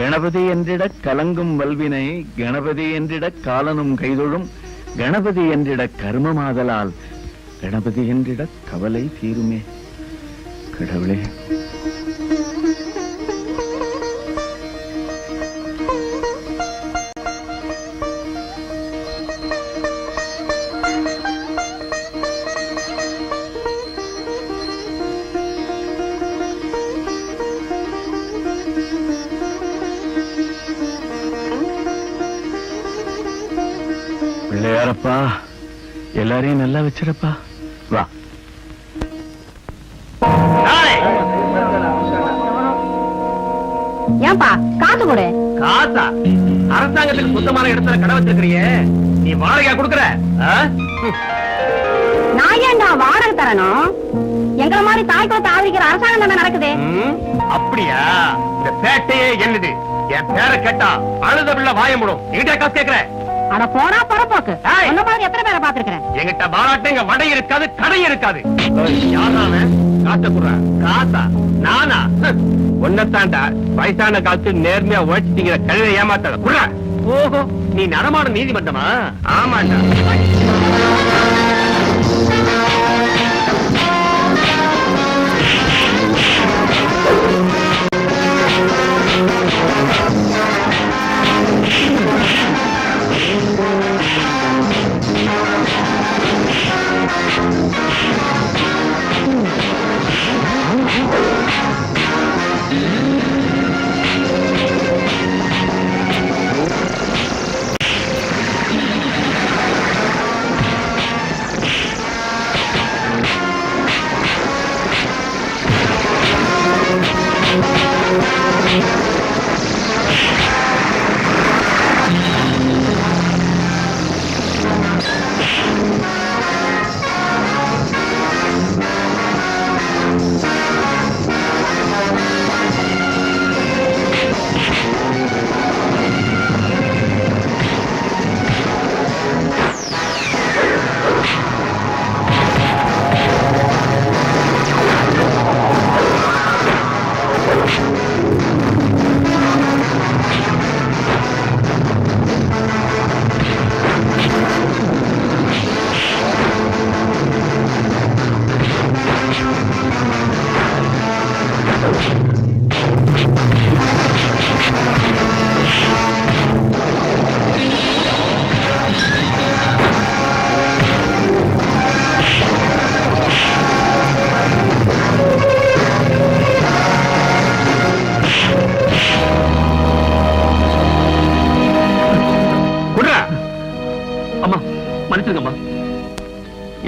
கணபதி என்றிட கலங்கும் வல்வினை கணபதி என்றிட காலனும் கைதொழும் கணபதி என்றிட கர்மமாதலால் கணபதி என்றிட கவலை தீருமே. கடவுளே, பிள்ளையாரப்பா எல்லாரையும் நல்லா வச்சிருப்பா. வா. ஏன்பா காசு கொடு. காசா? அரசாங்கத்துக்கு சுத்தமான இடத்துல கடை வச்சிருக்கிறியே, நீ வாடகை கொடுக்கற? நான் ஏன்டா வாடகை தரணும்? எங்களை மாதிரி தாய்க்குளத்தை ஆதரிக்கிற அரசாங்கம் தானே நடக்குது. அப்படியா? இந்த பேட்டையே என்னது? என் பேரை கேட்டா அழுத பிள்ளை வாய மூடும். என்கிட்ட காசு கேட்கிற? அட போடா பொறப்போக்கு. அந்த மாதிரி எத்தனை பேரை பாத்துருக்கிறேன். என்கிட்ட பாராட்ட இங்க வடை இருக்காது, கடை இருக்காது. யாரான காசை குடுற? காசா? நானா? ஒன்னத்தாண்டா வயசான காலத்து நேர்மையா உழைச்சிட்டீங்க. கழுதை ஏமாத்தாத குடுற. ஓஹோ, நீ நடமாடும் நீதிமன்றமா? ஆமாண்டா.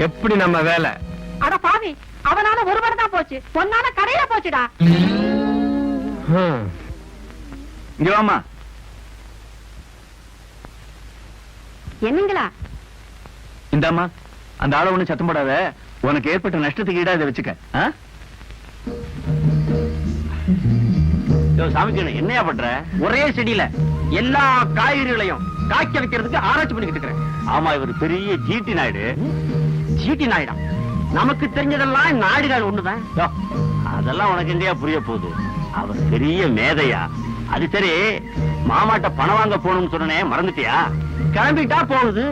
எப்படி நம்ம வேலை? அட பாவி, அவனால ஒரு மணி தான் போச்சு, பொன்னால கடையில போச்சுடா. இங்க வாமா. என்னங்களா? இந்தாமா, அந்த ஆள ஒண்ணு சத்தம் போடாத. உனக்கு ஏற்பட்ட நஷ்டத்துக்கு ஈடா இதை வச்சுக்க. சாமிக்கு என்னையா பண்ற? ஒரே செடியில எல்லா காய்கறிகளையும் காய்க்க வைக்கிறதுக்கு ஆராய்ச்சி பண்ணிக்கிட்டு இருக்கிறேன். ஆமா, இவர் பெரிய ஜிடி நாயுடு. ஜிடி நாயுடா? நமக்கு தெரிஞ்சதெல்லாம் நாயுடுகார் ஒண்ணுதான். அதெல்லாம் உனக்கு எங்கேயா புரிய போகுது? அவர் பெரிய மேதையா. அது சரி, மாமாட்ட பணம் வாங்க போகணும்னு சொன்னே, மறந்துட்டியா? கிளம்பிட்டா போகுது.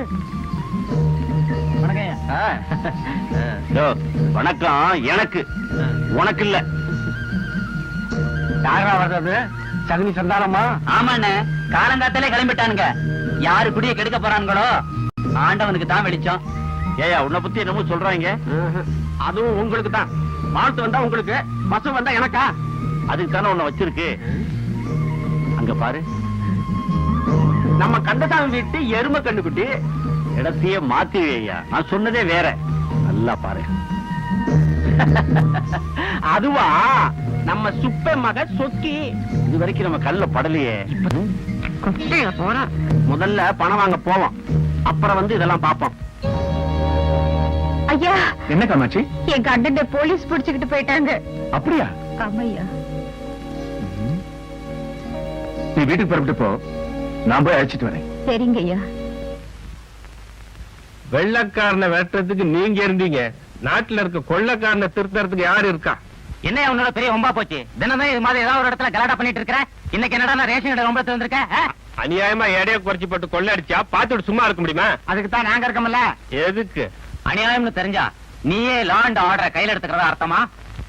வணக்கம் எனக்கு, உனக்கு இல்ல. யாரா வர்றது? சகுனி சந்தானமா? ஆமாண்ணே, காலங்காத்தாலே கிளம்பிட்டானுங்க. யாரு குடிய கெடுக்க போறானுங்களோ ஆண்டவனுக்கு தான் வெளிச்சம். ஏயா, உன்னை பத்தி என்னமோ சொல்றாங்க? அதுவும் உங்களுக்கு தான். வாழ்த்து வந்தா உங்களுக்கு, பசு வந்தா எனக்கா? அதுக்கு தானே உன்னை வச்சிருக்கு. அங்க பாரு, நம்ம கந்தசாமி வீட்டு எருமை கண்ணுக்குட்டி. இடத்தையே மாத்தியா? நான் சொன்னதே வேற. நல்லா பாரு. அதுவா நம்ம சுப்ப மக சொக்கி. இது வரைக்கும் நம்ம கல்ல படலையே. முதல்ல பணம் வாங்க போவோம், அப்புறம் வந்து இதெல்லாம் பாப்போம். ஐயா, என்ன காமாட்சி? என் கண்டன போலீஸ் பிடிச்சுக்கிட்டு போயிட்டாங்க. அப்படியா? ஆமையா. நீ வீட்டுக்கு புறப்பட்டு போ, நான் போய் அழைச்சிட்டு வரேன். சரிங்க ஐயா. வெள்ளக்காரனை வெட்டுறதுக்கு நீங்க இருந்தீங்க, நாட்டுல இருக்க கொள்ளக்காரனை திருத்தறதுக்கு யாரு இருக்கா? என்ன உன்னோட பெரிய ஒம்பா போச்சு? தினமே இது மாதிரி ஏதாவது ஒரு இடத்துல கலாட்டா பண்ணிட்டு இருக்கிற. இன்னைக்கு என்னடா ரேஷன் கடை ஒம்பளத்துல வந்திருக்க? அநியாயமா எடைய குறைச்சி போட்டு கொள்ள அடிச்சா பாத்துட்டு சும்மா இருக்க முடியுமா? அதுக்கு தான் நாங்க இருக்கோம்ல. எதுக்கு? அநியாயம்னு தெரிஞ்சா நீயே லாண்ட் ஆர்டர் கையில எடுத்துக்கிறதா அர்த்தமா?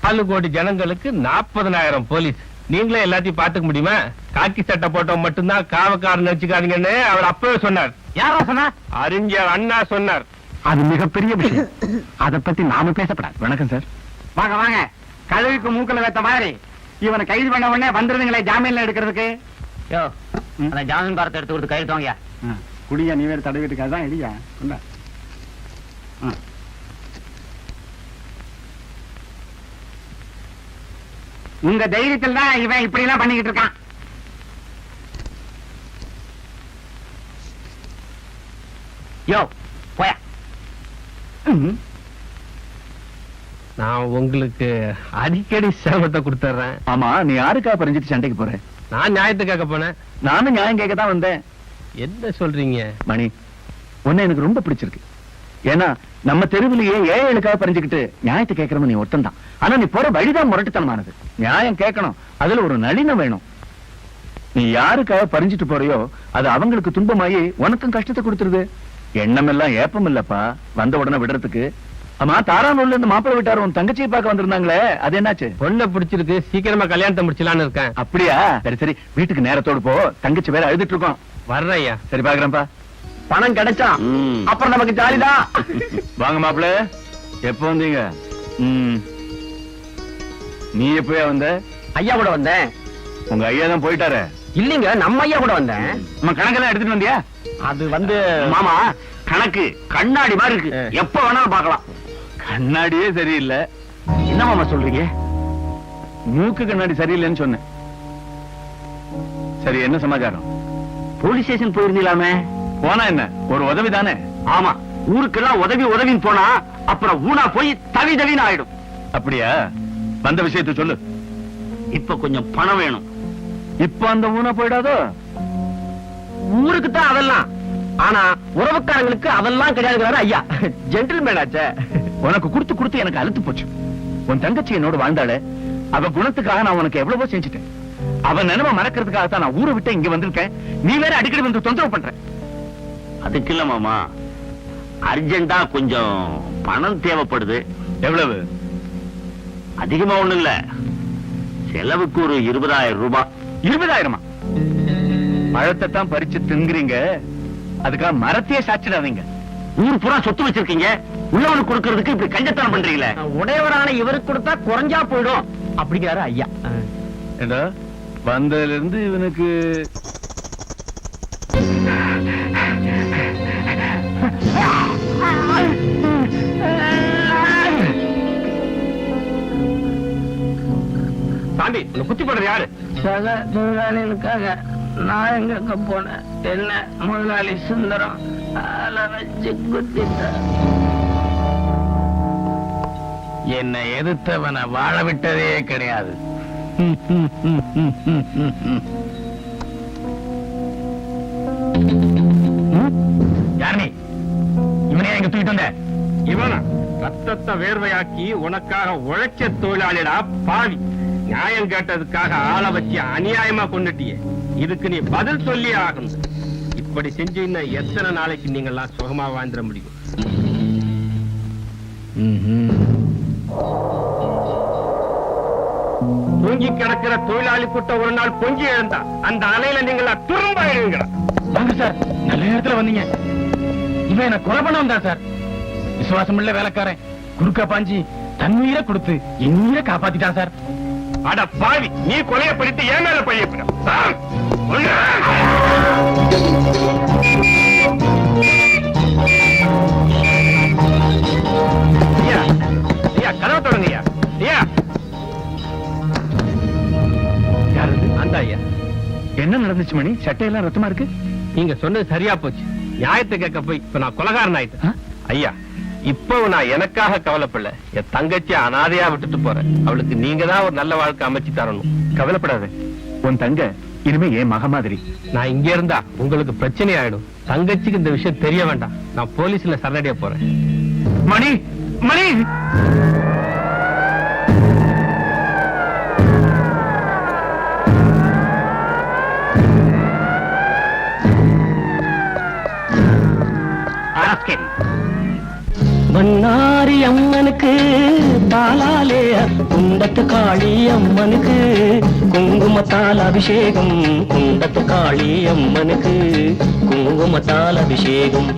4 கோடி ஜனங்களுக்கு 40,000 போலீஸ். நீங்களே எல்லாத்தையும் பாத்துக்க முடியுமா? காக்கி சட்டை போட்டவன் மட்டும்தான் காவக்காரன் நினைச்சுக்காதீங்கன்னு அவர் அப்பவே சொன்னார். யாரோ சொன்னா? அறிஞர் அண்ணா சொன்னார். அது மிகப்பெரிய விஷயம். அதை பத்தி நாம பேசப்படாது. வணக்கம் சார். வாங்க வாங்க. கழுவிக்கு மூக்கல வைத்த மாதிரி இவனை கைது பண்ண உடனே வந்துருதுங்களே ஜாமீன்ல எடுக்கிறதுக்கு. யோ, அந்த ஜாமீன் பாரத்தை எடுத்து கொடுத்து கையெழுத்து வாங்கயா. குடியா நீ வேற தடவிட்டு அதான் எடியா. உங்க தைரியத்தில் தான் இவன் இப்படி எல்லாம் பண்ணிக்கிட்டு இருக்கான். யோ போயா. நான் உங்களுக்கு அடிக்கடி சேவத்தை கொடுத்துறேன். ஆமா, நீ யாருக்கா பறிஞ்சிட்டு சண்டைக்கு போற? நான் நியாயத்தை கேட்க போனேன். நானும் நியாயம் கேட்க தான் வந்தேன். என்ன சொல்றீங்க? மணி, உன்னை எனக்கு ரொம்ப பிடிச்சிருக்கு. ஏன்னா நம்ம தெருவிலேயே ஏழைகளுக்காக பறிஞ்சுக்கிட்டு நியாயத்தை கேட்கறவன் நீ ஒருத்தன் தான். ஆனா நீ போற வழிதான் முரட்டுத்தனமானது. நியாயம் கேட்கணும், அதுல ஒரு நளினம் வேணும். நீ யாருக்காக பறிஞ்சிட்டு போறியோ அது அவங்களுக்கு துன்பமாயி உனக்கும் கஷ்டத்தை கொடுத்துருது. எண்ணம் எல்லாம் ஏப்பம் இல்லப்பா வந்த உடனே விடுறதுக்கு. ஆமா, தாரானூர்ல இருந்து மாப்பிள்ளை விட்டாரு உன் தங்கச்சியை பார்க்க வந்திருந்தாங்களே, அது என்னாச்சு? பொண்ணை பிடிச்சிருக்கு, சீக்கிரமா கல்யாணத்தை முடிச்சலான்னு இருக்கேன். அப்படியா? சரி சரி, வீட்டுக்கு நேரத்தோடு போ. தங்கச்சி வேற அழுதுட்டு இருக்கோம். வர்றேன் ஐயா. சரி, பாக்குறேன்ப்பா. பணம் கிடைச்சா அப்புறம் நமக்கு ஜாலிதான். வாங்க மாப்பிள்ள, எப்ப வந்தீங்க? நீ எப்பயா வந்த? ஐயா கூட வந்தேன். உங்க ஐயா தான் போயிட்டாரு. இல்லீங்க, நம்ம ஐயா கூட வந்தேன். நம்ம கணக்கெல்லாம் எடுத்துட்டு வந்தியா? அது வந்து மாமா, கணக்கு கண்ணாடி மாதிரி இருக்கு, எப்ப வேணாலும் பார்க்கலாம். கண்ணாடியே சரியில்லை. என்ன மாமா சொல்றீங்க? மூக்கு கண்ணாடி சரியில்லைன்னு சொன்னேன். சரி, என்ன சமாச்சாரம்? போலீஸ் ஸ்டேஷன் போயிருந்தீங்களாமே? போனா என்ன, ஒரு உதவி தானே? ஆமா, ஊருக்கெல்லாம் உதவி உதவின்னு போனா அப்புறம் ஊனா போய் தவி தவின்னு ஆயிடும். அப்படியா? வந்த விஷயத்தை சொல்லு. இப்ப கொஞ்சம் பணம் வேணும். இப்ப அந்த ஊனா போயிடாதோ? ஊருக்கு தான் அதெல்லாம், ஆனா உறவுக்காரங்களுக்கு அதெல்லாம் கிடையாது ஐயா. ஜென்டில்மேன் ஆச்சே. உனக்கு கொடுத்து கொடுத்து எனக்கு அழுத்து போச்சு. உன் தங்கச்சி என்னோட வாழ்ந்தாளே, அவ குணத்துக்காக நான் உனக்கு எவ்வளவோ செஞ்சுட்டேன். அவன் நினைவ மறக்கிறதுக்காக தான் நான் ஊரை விட்டு இங்க வந்திருக்கேன். நீ வேற அடிக்கடி வந்து தொந்தரவு பண்ற. அதுக்கு இல்ல மாமா, அர்ஜென்டா கொஞ்சம் பணம் தேவைப்படுது. எவ்வளவு? அதிகமா ஒண்ணு இல்ல, செலவுக்கு ஒரு 20,000 ரூபாய். 20,000? பழத்தை தான் பறிச்சு திங்குறீங்க, அதுக்காக மரத்தையே சாச்சிடாதீங்க. ஊர் பூரா சொத்து வச்சிருக்கீங்க, உள்ளவனுக்கு கொடுக்கறதுக்கு இப்படி கஞ்சத்தனம் பண்றீங்களே. உடையவரான இவருக்கு கொடுத்தா குறைஞ்சா போயிடும் அப்படிங்கிறாரு ஐயா. ஏண்டா, வந்ததுல இருந்து இவனுக்கு சாமி, குத்தி போடுறது யாரு? சக முதலாளிகளுக்காக நான் எங்க போனேன். என்ன முதலாளி சுந்தரம் வச்சு குத்திட்டார். என்னை எதிர்த்தவனை வாழ விட்டதே கிடையாது. யாரு? இவனே எங்க தூக்கிட்டு வந்த? இவனா? ரத்தத்தை வேர்வையாக்கி உனக்காக உழைச்ச தொழிலாளிடா பாவி. நியாயம் கேட்டதுக்காக ஆளை வச்சு அநியாயமா கொண்டுட்டியே, இதுக்கு நீ பதில் சொல்லி ஆகணும். இப்படி செஞ்சீங்கன்னா எத்தனை நாளைக்கு நீங்க எல்லாம் சுகமா வாழ்ந்துட முடியும்? தூங்கி கிடக்கிற தொழிலாளி கூட்டம் ஒரு நாள் பொங்கி எழுந்தா அந்த அலையில நீங்களா திரும்ப எழுங்களா? வாங்க சார், நல்ல நேரத்துல வந்தீங்க. இவன் என்ன கொலை பண்ண வந்தா சார். விசுவாசம் உள்ள வேலைக்காரன் குறுக்கா பாஞ்சி தண்ணீரை கொடுத்து என் உயிரை காப்பாத்திட்டான் சார். அட பாவி, நீ கொலையை படித்து ஏன் மேல பழியப்பட? கதவை தொடங்கய்யா. அந்த ஐயா. என்ன நடந்துச்சு மணி? சட்டையெல்லாம் ரத்தமா இருக்கு. நீங்க சொன்னது சரியா போச்சு. நியாயத்தை கேட்க போய் இப்ப நான் கொலைகாரன் ஆயிட்டேன். ஐயா, இப்போ நான் எனக்காக கவலைப்படல, என் தங்கச்சி அனாதையா விட்டுட்டு போறேன். அவளுக்கு நீங்க தான் ஒரு நல்ல வாழ்க்கை அமைச்சு தரணும். கவலைப்படாத, உன் தங்க இனிமே என் மக மாதிரி. நான் இங்க இருந்தா உங்களுக்கு பிரச்சனை ஆயிடும். தங்கச்சிக்கு இந்த விஷயம் தெரிய வேண்டாம். நான் போலீஸ்ல சரணடைய போறேன். மணி, மணி! சரி. மன்னாரி அம்மனுக்கு பாலாலே குண்டத்து காளி அம்மனுக்கு குங்குமத்தால் அபிஷேகம் குண்டத்து காளி அம்மனுக்கு குங்குமத்தால் அபிஷேகம்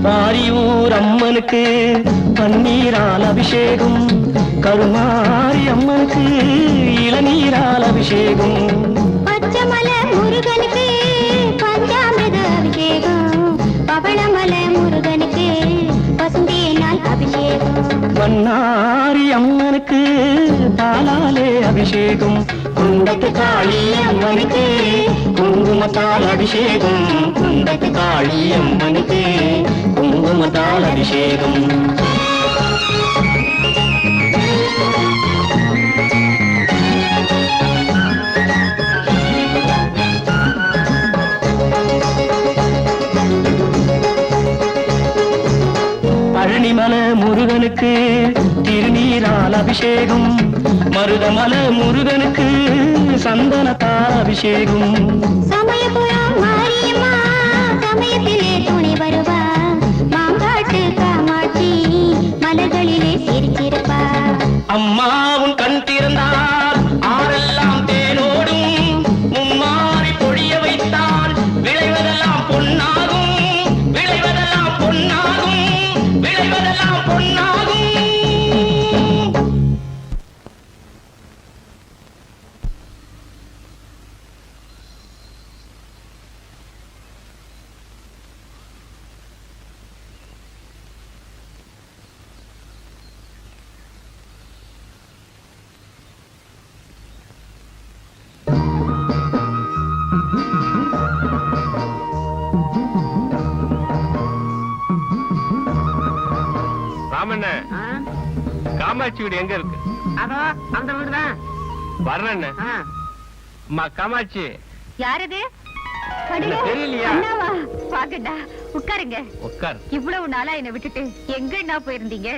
பாரியூர் அம்மனுக்கு பன்னீரால் அபிஷேகம் கருமாரி அம்மனுக்கு இளநீரால் அபிஷேகம் பச்சமல முருகனுக்கு பஞ்சாமிரத அபிஷேகம் பவளமல முருகனுக்கு பசுந்தேனால் அபிஷேகம் மன்னாரி அம்மனுக்கு பாலாலே அபிஷேகம் குண்டத்து காளி அம்மனுக்கு குங்குமத்தால் அபிஷேகம் குண்டத்து காளி அம்மனுக்கு குங்குமத்தால் அபிஷேகம் பழனிமல முருகனுக்கு திருநீரால் அபிஷேகம் மருதமல முருகனுக்கு சந்தனத்தால் அபிஷேகம் சமயபுரம் மாரியம்மா சமயத்திலே துணை வருவா மாங்காட்டு காமாட்சி மலர்களிலே சிரிச்சிருப்பா அம்மாவும் கண் திறந்தால் ஆரெல்லாம் தேனோடும் மும்மாறி பொழிய வைத்தால் விளைவதெல்லாம் பொன்னாகும் விளைவதெல்லாம் பொன்னாகும் விளைவதெல்லாம் பொன்னாகும் ராமண்ண காமாட்சி வீடு எங்க இருக்கு? அதோ அந்த வீடுதான். வர்றேன். அம்மா காமாட்சி. யாரது? இல்ல, தெரியலையா? பாக்கண்டா உட்காருங்க. உட்கார். இவ்வளவு நாளா என்ன விட்டுட்டு எங்க போயிருந்தீங்க?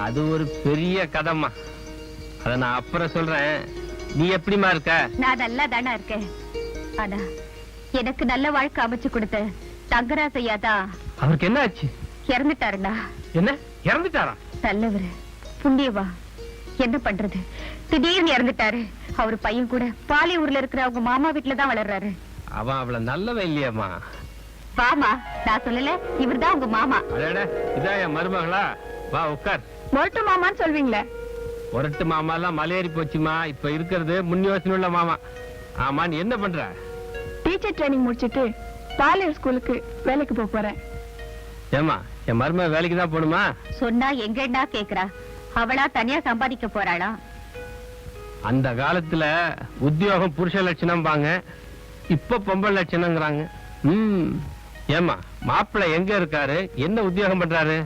அது ஒரு பெரிய கதம்மா, அத நான் அப்புறம் சொல்றேன். நீ எப்படிமா இருக்க? நான் நல்லா தானா இருக்கேன். ஆனா எனக்கு நல்ல வாழ்க்கை அமைச்சு கொடுத்த தங்கராசையா தான் அவருக்கு என்ன ஆச்சு? இறந்துட்டாருடா. என்ன இறந்துட்டாரா? நல்லவரு, புண்ணியவா. என்ன பண்றது, திடீர்னு இறந்துட்டாரு. அவரு பையன் கூட பாலியூர்ல இருக்கிற அவங்க மாமா வீட்டுல தான் வளர்றாரு. அவன் அவள நல்லவன் இல்லையாமா? வாமா, நான் சொல்லல, இவர்தான் உங்க மாமா. அடடே, இதான் என் மருமகளா? வா உட்கார். மொரட்டு மாமான்னு சொல்வீங்களே? ஒரட்டு மாமா எல்லாம் மலையேறி போச்சுமா. இப்ப இருக்கிறது முன்யோசனை உள்ள மாமா. ஆமா, நீ என்ன பண்ற? டீச்சர் ட்ரைனிங் முடிச்சிட்டு பாலியர் ஸ்கூலுக்கு வேலைக்கு போறேன். ஏமா, என் மருமக வேலைக்கு தான் போகணுமா? சொன்னா எங்கடா கேக்குறா? அவளா தனியா சம்பாதிக்க போறாளா? அந்த காலத்துல உத்தியோகம் புருஷ லட்சணம் பாங்க, இப்ப பொம்பளை லட்சணங்கிறாங்க. ஏமா, மாப்பிள்ளை எங்க இருக்காரு? என்ன உத்தியோகம் பண்றாரு?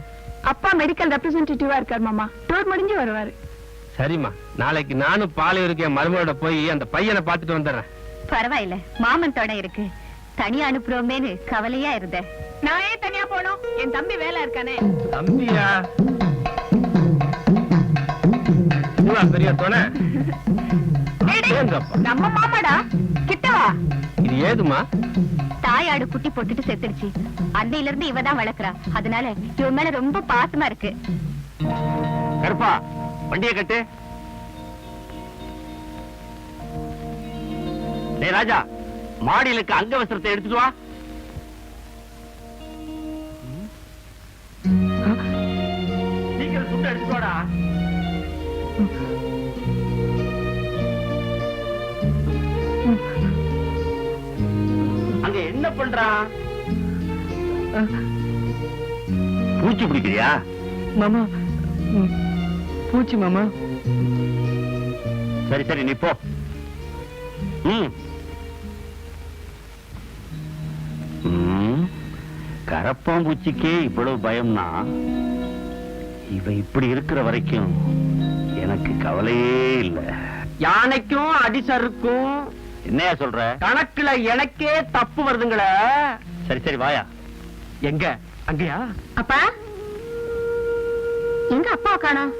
அப்பா மெடிக்கல் ரெப்ரசன்டேட்டிவா இருக்கார் மாமா. டூர் முடிஞ்சு வருவாரு. சரிம்மா, நாளைக்கு நானும் பாலையூருக்கு என் மருமகளோட போய் அந்த பையனை பாத்துட்டு வந்துடுறேன். பரவாயில்ல, மாமன் தொட இருக்கு. தனியா அனுப்புறோமேனு கவலையா இருந்த. நான் ஏன் தனியா போனோம்? என் தம்பி வேலை இருக்கானே. தம்பியா? பெரிய துணை. நம்ம மாமாடா, கிட்டவா. இது ஏதுமா? தாயாடு குட்டி போட்டுட்டு செத்துடுச்சு. அன்னையில இருந்து இவதான் வளர்க்கறா. அதனால இவன் மேல ரொம்ப பாசமா இருக்கு. கருப்பா, வண்டியை கட்டு. டேய் ராஜா, மாடியிலுக்கு அங்க வஸ்திரத்தை எடுத்துட்டு வா. சீக்கிரம் சுட்டு எடுத்துட்டு வாடா. அங்க என்ன பண்றான்? பூச்சி பிடிக்கிறியா? மாமா, பூச்சி மாமா. சரி சரி, நீ போ. கரப்பாம்பூச்சிக்கே இவ்வளவு பயம்னா இவ இப்படி இருக்கிற வரைக்கும் எனக்கு கவலையே இல்ல. யானைக்கும் அடிசருக்கும் என்னையா சொல்ற? கணக்குல எனக்கே தப்பு வருதுங்களே. சரி சரி வாயா. எங்க அங்கயா? அப்பா எங்க அப்பா காணோம்?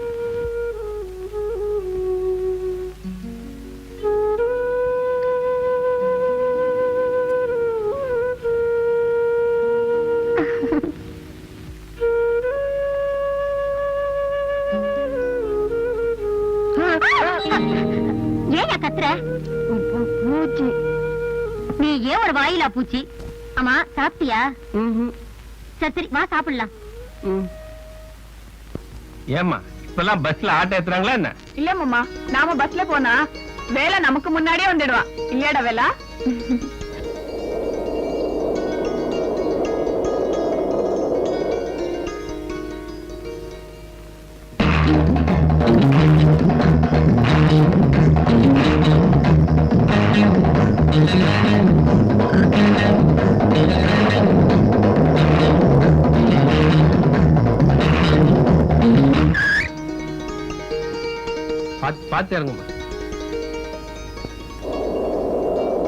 ஏன் கத்துற? பூச்சி. நீ ஏன் ஒரு வாயிலா பூச்சி? ஆமா சாப்பிட்டியா? சரி சரி வா சாப்பிடலாம். ஏமா இப்பெல்லாம் பஸ்ல ஆட்டோ ஏத்துறாங்களா என்ன? இல்ல மாமா, நாம பஸ்ல போனா வேலை நமக்கு முன்னாடியே வந்துடுவான். இல்லையாடா வேலா? பாத்து இறங்குமா.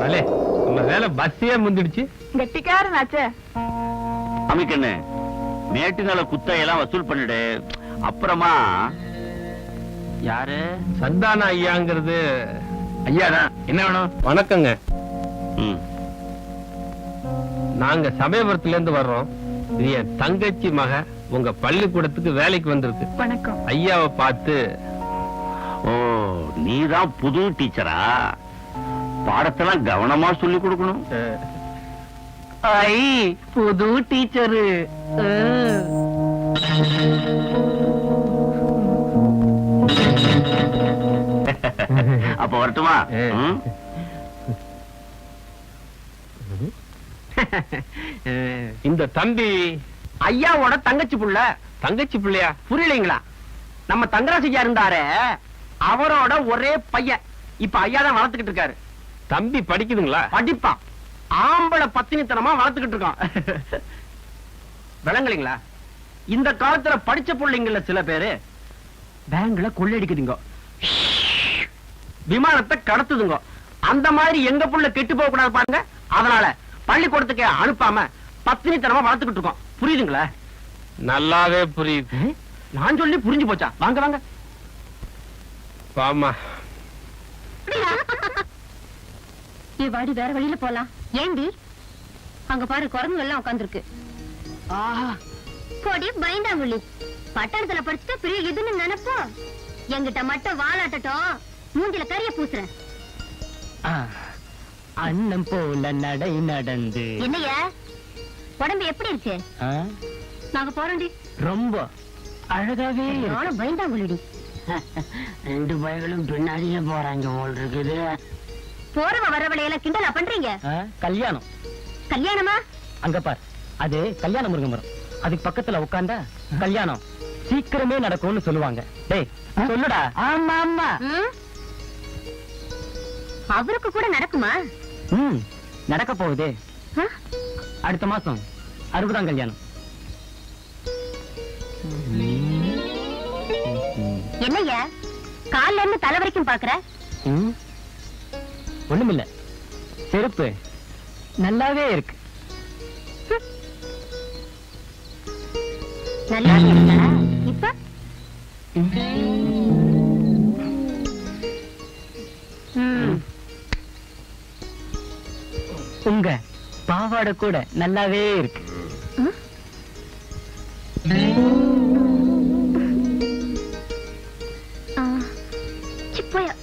அலே நம்ம வேலை பஸ்ஸே முந்திடுச்சு. கெட்டிக்காரனாச்சே. அமிக்கண்ணு மேட்டுனால குத்தையெல்லாம் வசூல் பண்ணிடு. அப்புறமா யாரு? சந்தான ஐயாங்கிறது. ஐயாதான். என்ன வேணும்? வணக்கங்க, ம். நாங்க சமயபுரத்துல இருந்து வர்றோம். இது என் தங்கச்சி மக உங்க பள்ளிக்கூடத்துக்கு வேலைக்கு வந்திருக்கு. வணக்கம். ஐயாவை பார்த்து. ஓ நீதான் புது டீச்சரா? பாடத்தெல்லாம் கவனமா சொல்லி கொடுக்கணும். ஐ புது டீச்சரு. அப்ப வரட்டுமா? ம்? இந்த தம்பி ஐயாவோட தங்கச்சி புள்ள. தங்கச்சி பிள்ளையா? புரியலைங்களா? நம்ம தங்கராசியா இருந்தாரே அவரோட ஒரே பையன். இப்ப ஐயா தான் வளர்த்துக்கிட்டு இருக்காரு. தம்பி படிக்குதுங்களா? படிப்பான். ஆம்பளை பத்தினித்தனமா வளர்த்துக்கிட்டு இருக்கான். விளங்கலைங்களா? இந்த காலத்துல படிச்ச பிள்ளைங்கள சில பேரு பேங்க்ல கொள்ளையடிக்குதுங்க, விமானத்தை கடத்துதுங்க. அந்த மாதிரி எங்க புள்ள கெட்டு போக கூடாது பாருங்க. அதனால பள்ளிக்கூடத்துக்கு அனுப்பாம பத்தினித்தனமா வளர்த்துக்கிட்டு இருக்கோம். புரியுதுங்களா? நல்லாவே புரியுது. நான் சொல்லி புரிஞ்சு போச்சா? வாங்க வாங்க. வாமா. நீ வாடி வேற வழியில போலாம். ஏண்டி? அங்க பாரு குரங்கு எல்லாம் உட்கார்ந்துருக்கு. போடி பயந்தாங்குழி. பட்டணத்துல படிச்சுட்டு பெரிய இதுன்னு நினைப்போம். எங்கிட்ட மட்டும் வாலாட்டட்டும் மூஞ்சில கரிய பூசுறேன். அண்ணன் போல நடை நடந்து. என்னையா உடம்பு எப்படி இருக்கு? நாங்க போறோம்டி. ரொம்ப அழகாவே நானும் பயந்தாங்குழிடி. ரெண்டு பைகளும் பின்னாடியே போறாங்க போல் இருக்குது. போறவ வரவழையெல்லாம் கிண்டலா பண்றீங்க? கல்யாணம். கல்யாணமா? அங்க பார், அது கல்யாண முருங்க மரம். அதுக்கு பக்கத்துல உட்கார்ந்தா கல்யாணம் சீக்கிரமே நடக்கும்னு சொல்லுவாங்க. டேய் சொல்லுடா. ஆமா ஆமா. அவருக்கு கூட நடக்குமா? நடக்க போகுது. அடுத்த மாசம் 60ஆம் கல்யாணம். என்னய்யா கால்ல இருந்து தலை வரைக்கும் பாக்குற? ஒண்ணுமில்ல, செருப்பு நல்லாவே இருக்கு. நல்லா இருக்கா? இப்ப உங்க பாவாடை கூட நல்லாவே இருக்கு. சிப்போயா.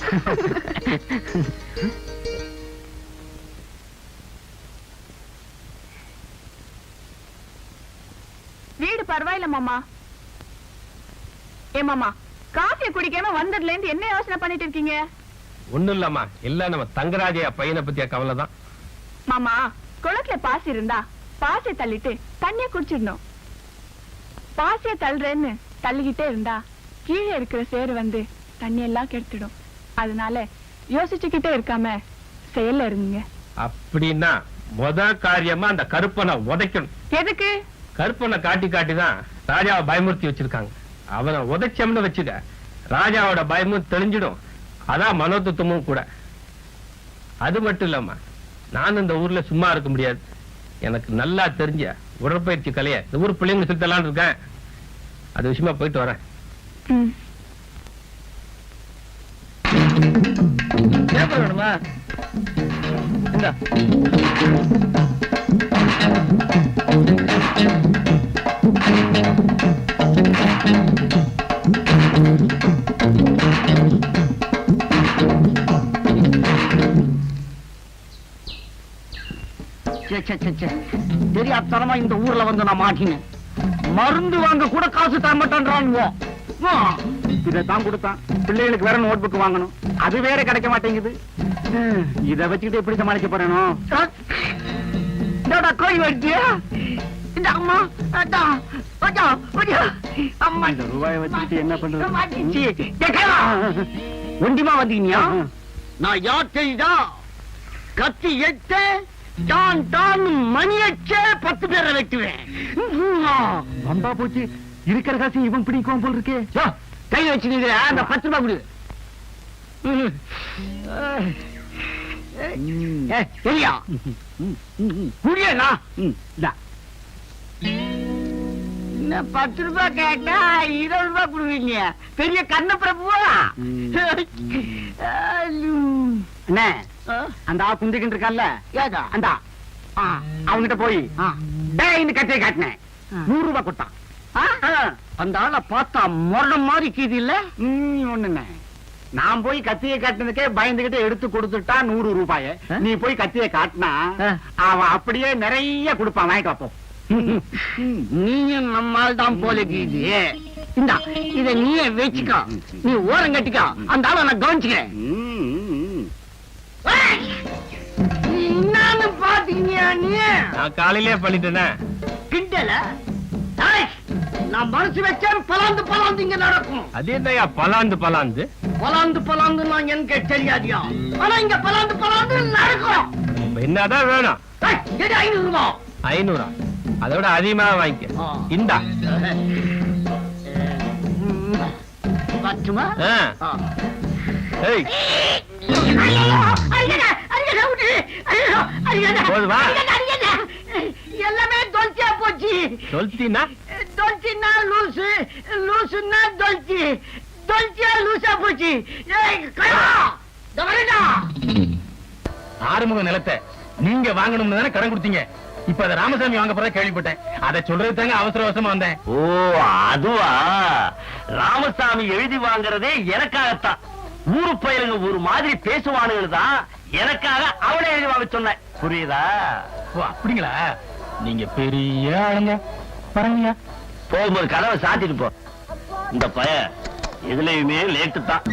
வீடு பரவாயில்ல மாமா. ஏ மாமா, காஃபி குடிக்காம வந்ததுல இருந்து என்ன யோசனை பண்ணிட்டு இருக்கீங்க? ஒண்ணும் இல்லம்மா, இல்ல நம்ம தங்கராஜையா பையனை பத்திய கவலை தான். மாமா, குளத்துல பாசி இருந்தா பாசியை தள்ளிட்டு தண்ணிய குடிச்சிடணும். பாசிய தள்ளுறேன்னு தள்ளிக்கிட்டே இருந்தா கீழே இருக்கிற சேரு வந்து தண்ணி எல்லாம் கெடுத்துடும். அதனால யோசிச்சுக்கிட்டே இருக்காம செயல்ல இருங்க. அப்படின்னா முத காரியமா அந்த கருப்பனை உதைக்கணும். எதுக்கு? கருப்பனை காட்டி காட்டி தான் ராஜாவை பயமுறுத்தி வச்சிருக்காங்க. அவனை உதைச்சம்னு வச்சுக்க, ராஜாவோட பயமும் தெளிஞ்சிடும். அதான் மனோதத்துவமும் கூட. அது மட்டும் இல்லாம நான் இந்த ஊர்ல சும்மா இருக்க முடியாது. எனக்கு நல்லா தெரிஞ்ச உடற்பயிற்சி கலைய இந்த ஊர் பிள்ளைங்க சுத்தலான்னு இருக்கேன். அது விஷயமா போயிட்டு வரேன். பேப்பர் வேணுமா? இந்தா. தெரியாதனமா இந்த ஊர்ல வந்து நான் மாட்டினேன். மருந்து வாங்க கூட காசு தர மாட்டேன்றானுங்க. இதைத்தான் கொடுத்தான். பிள்ளைகளுக்கு வேற நோட் புக் வாங்கணும், அது வேற கிடைக்க மாட்டேங்குது. இதை வச்சுக்கிட்டு எப்படி சமாளிக்க போறேனோ? கோய் வச்சியா இந்த அம்மா? அம்மா இந்த ரூபாயை வச்சுக்கிட்டு என்ன பண்றது? ஒண்டிமா வந்தீங்க. நான் யார் தெரியுதா? கத்தி எட்ட டான் டான் மணி அடிச்சே 10 பேரை வெட்டுவேன். வம்பா போச்சு. இருக்கிற காசு இவன் பிடிக்கும் போல் இருக்கே. கை வச்சு அந்த 10 ரூபாய் கொடு. சரியா குடியா? 10 ரூபாய் கேட்டா 20 ரூபாய் கொடுவீங்க. பெரிய கண்ண பிரபுவா? அண்ணே, அந்த குந்திக்கிட்டு இருக்கான்ல, அந்த அவங்கிட்ட போய் இந்த கட்டையை காட்டினேன். 100 ரூபாய் கொடுத்தான். அந்த ஆளை பார்த்தா மரணம் மாதிரி கீது இல்ல. ஒண்ணுண்ணே, நான் போய் கத்தியை காட்டினதுக்கே பயந்துகிட்டு எடுத்து கொடுத்துட்டா 100 ரூபாய. நீ போய் கத்தியை காட்டினா அவன் அப்படியே நிறைய கொடுப்பான். வாங்கிட்டு வாப்போம். நீயும் நம்மால் தான் போல கீது. இந்தா இத நீயே வச்சுக்கோ. நீ ஓரம் கட்டிக்கோ. அந்த ஆளை நான் கவனிச்சுக்கிறேன். என்னன்னு பாத்தீங்க? நான் காலையிலே பண்ணிட்டேனே. கிண்டல நான் மனசு வச்சேன். பலாந்து பலாந்து இங்க நடக்கும். அது என்னையா பலாந்து பலாந்து? பலாந்து பலாந்து நான் எனக்கு தெரியாதியா? ஆனா இங்க பலாந்து பலாந்து நடக்கும். என்னதான் வேணும்? 500 ரூபாய். 500? அதோட அதிகமா வாங்கிக்க. இந்தா. பத்துமா? ஏய் போதுவா? எல்லாமே தொல்ச்சியா போச்சு. சொல்லிட்டீன்னா தொல்ச்சின்னா லூசு, லூசுன்னா தொல்ச்சி, தொல்ச்சியா லூசா போச்சு. ஆறுமுக நிலத்தை நீங்க வாங்கணும்னு தானே கடன் கொடுத்தீங்க. இப்ப அத ராமசாமி வாங்க போறதா கேள்விப்பட்டேன். அதை சொல்றது தாங்க அவசர அவசரமா வந்தேன். ஓ அதுவா? ராமசாமி எழுதி வாங்குறதே எனக்காகத்தான். ஊரு பயிலுங்க ஒரு மாதிரி பேசுவானுங்க தான். எனக்காக அவளை எழுதி வாங்க சொன்ன. புரியுதா? ஓ அப்படிங்களா? நீங்க பெரிய ஆளுங்க. பரவாயில்ல, போகும்போது கதவை சாத்திட்டு போ. இந்த பய எதுலயுமே லேட்டு தான்.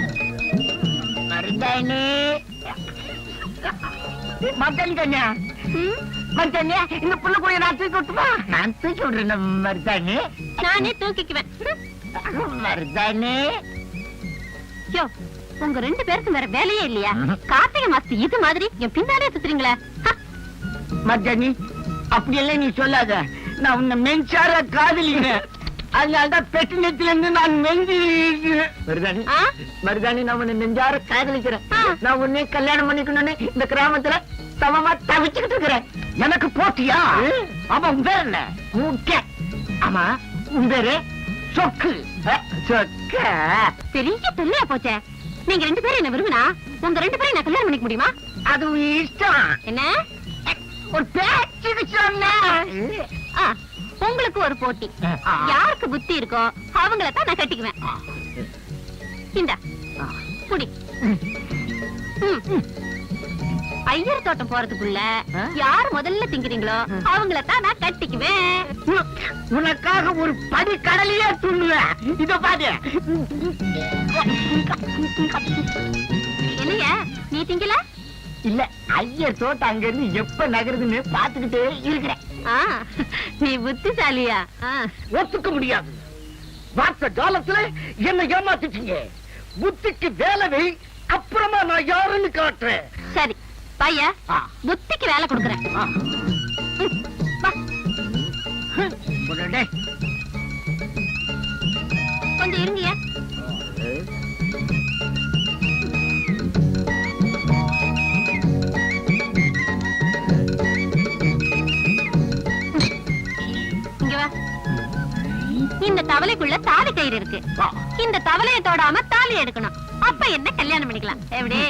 மத்தன்யா மத்தன்யா, இந்த புள்ள கூட நான் தூக்கி விட்டுமா? நான் தூக்கி விடுறேன் மருதானி. நானே தூக்கிக்குவேன். மருதானி, யோ, உங்க 2 பேருக்கும் வேற வேலையே இல்லையா? கார்த்திகை மாசத்து இது மாதிரி என் பின்னாலே சுத்துறீங்களே. மருதானி அப்படியெல்லாம் நீ சொல்லாத. நான் உன்னை மென்சார காதலிக்கிறேன். அதனால்தான் பெட்டு நெத்தில இருந்து நான் மெஞ்சி. மருதானி மருதானி, நான் உன்னை நெஞ்சார காதலிக்கிறேன். நான் உன்னை கல்யாணம் பண்ணிக்கணும்னு இந்த கிராமத்துல சமமா தவிச்சுக்கிட்டு இருக்கிறேன். எனக்கு போட்டியா? ஆமா, உன் பேர் என்ன? ஆமா, உன் பேரு சொக்கு. சொக்க பெரிய தொல்லையா போச்சே. நீங்க 2 பேரும் என்ன விரும்பினா உங்க 2 பேரும் நான் கல்யாணம் பண்ணிக்க முடியுமா? அது இஷ்டம். என்ன ஒரு பேச்சுக்கு சொன்ன? உங்களுக்கு ஒரு போட்டி. யாருக்கு புத்தி இருக்கோ அவங்கள தான் நான் கட்டிக்குவேன். இந்த புடி. ஐயர் தோட்டம் போறதுக்குள்ள யார் முதல்ல திங்கிறீங்களோ அவங்கள தான் நான் கட்டிக்குவேன். உனக்காக ஒரு படி கடலையே துண்ணுவேன். இத பாரு. என்னையா நீ திங்கல? இல்ல, ஐயர் தோட்டம் அங்க இருந்து எப்ப நகருதுன்னு பாத்துக்கிட்டே இருக்கிறேன். நீ புத்திசாலியா? ஒத்துக்க முடியாது. வார்த்த காலத்துல என்ன ஏமாத்திட்டீங்க. புத்திக்கு வேலை வை, அப்புறமா நான் யாருன்னு காட்டுறேன். சரி பையா, புத்திக்கு வேலை கொடுக்குறேன். கொஞ்சம் கொஞ்சம் இருங்கயா. இங்க வா. இந்த தவளைக்குள்ள தாலி கயிறு இருக்கு. இந்த தவளையை தொடாம தாலி எடுக்கணும். அப்ப என்ன கல்யாணம் பண்ணிக்கலாம். எப்படி?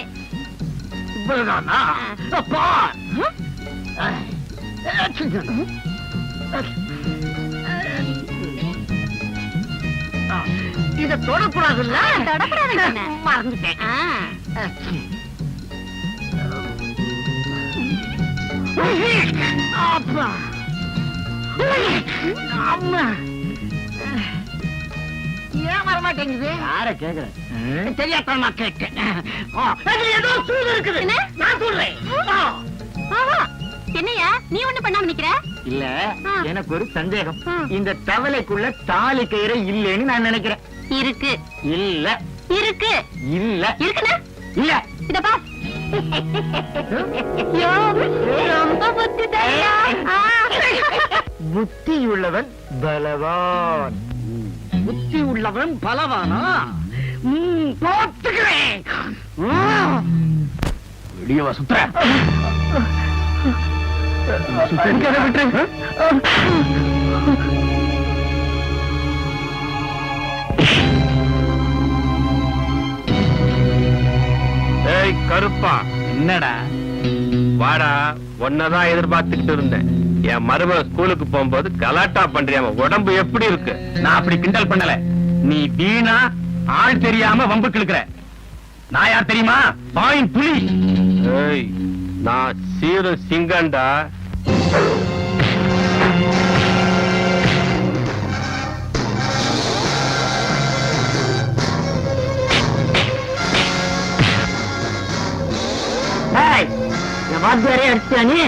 இத தொடக்கூடாதுல்ல? தொடக்கூடாதுன்னு சொன்னேன். மறந்துட்டேன். அப்பா. அம்மா. ஏன் வர மாட்டேங்குது? யார கேக்குறேன்? தெரியாதமா கேட்டேன். அதுல ஏதோ சூது இருக்குது. என்ன? நான் சொல்றேன். ஆஹா. என்னையா நீ ஒண்ணு பண்ணாம நிக்கிற? இல்ல, ஆ. எனக்கு ஒரு சந்தேகம். ம். இந்த தவளைக்குள்ள தாலி கயிறு இல்லைன்னு நான் நினைக்கிறேன். இருக்கு இல்ல இருக்கு இல்ல இருக்குண்ணா. இல்ல. இத பா. ஐயோ, ரொம்ப புத்திசாலியா. புத்தி உள்ளவன் பலவான். புத்தி உள்ளவன் பலவானா? போத்துக்கிறேன். வெளியவா சுத்துற? ஏய் கருப்பா, என்னடா? வாடா. உன்னதான் எதிர்பார்த்துக்கிட்டு இருந்தேன். என் மருமக ஸ்கூலுக்கு போகும்போது கலாட்டா பண்றியாம உடம்பு எப்படி இருக்கு? நான் அப்படி கிண்டல் பண்ணல. நீ வீணா ஆள் தெரியாம வம்பு கிழக்குற. நான் யார் தெரியுமா? பாயின் புலி. ஏய், நான் சீரு சிங்கண்டா. என் வாத்தியாரே அடிச்சியா நீ?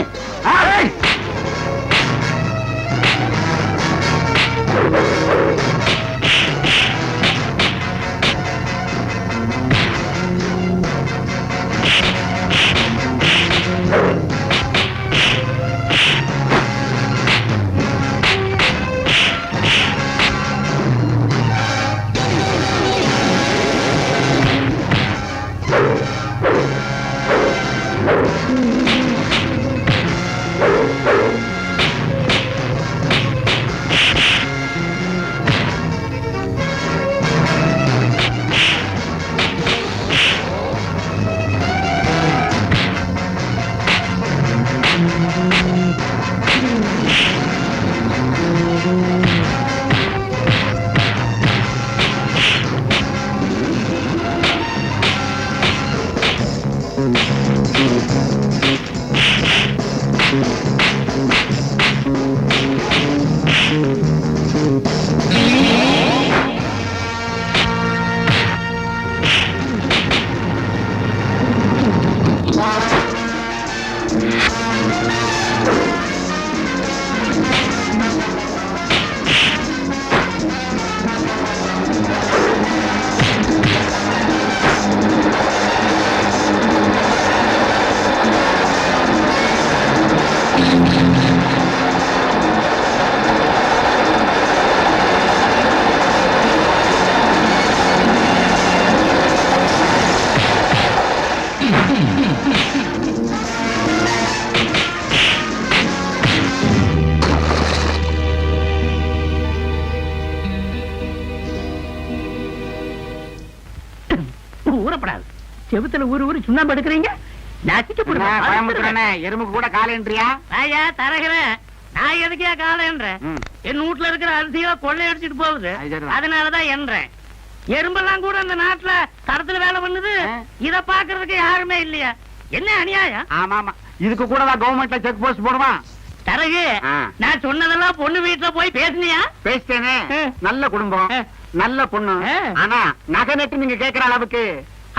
ஊறப்படாது. செவுத்துல ஊரு சுண்ணாம்பு எடுக்கிறீங்க. எறும்புக்கு கூட காலன்றியா? ஐயா தரகிறேன். நான் எதுக்கே காலன்றேன்? என் வீட்டுல இருக்கிற அரிசியில கொள்ளை அடிச்சிட்டு போகுது. அதனாலதான் என்றேன். எறும்பெல்லாம் கூட அந்த நாட்டுல தரத்துல வேலை பண்ணுது. இத பாக்குறதுக்கு யாருமே இல்லையா? என்ன அநியாயம்? ஆமா ஆமா, இதுக்கு கூட கவர்மெண்ட்ல செக் போஸ்ட் போடுவான். தரகு, நான் சொன்னதெல்லாம் பொண்ணு வீட்டுல போய் பேசினியா? பேசிட்டேனே. நல்ல குடும்பம், நல்ல பொண்ணு. ஆனா நகை நட்டு நீங்க கேக்குற அளவுக்கு.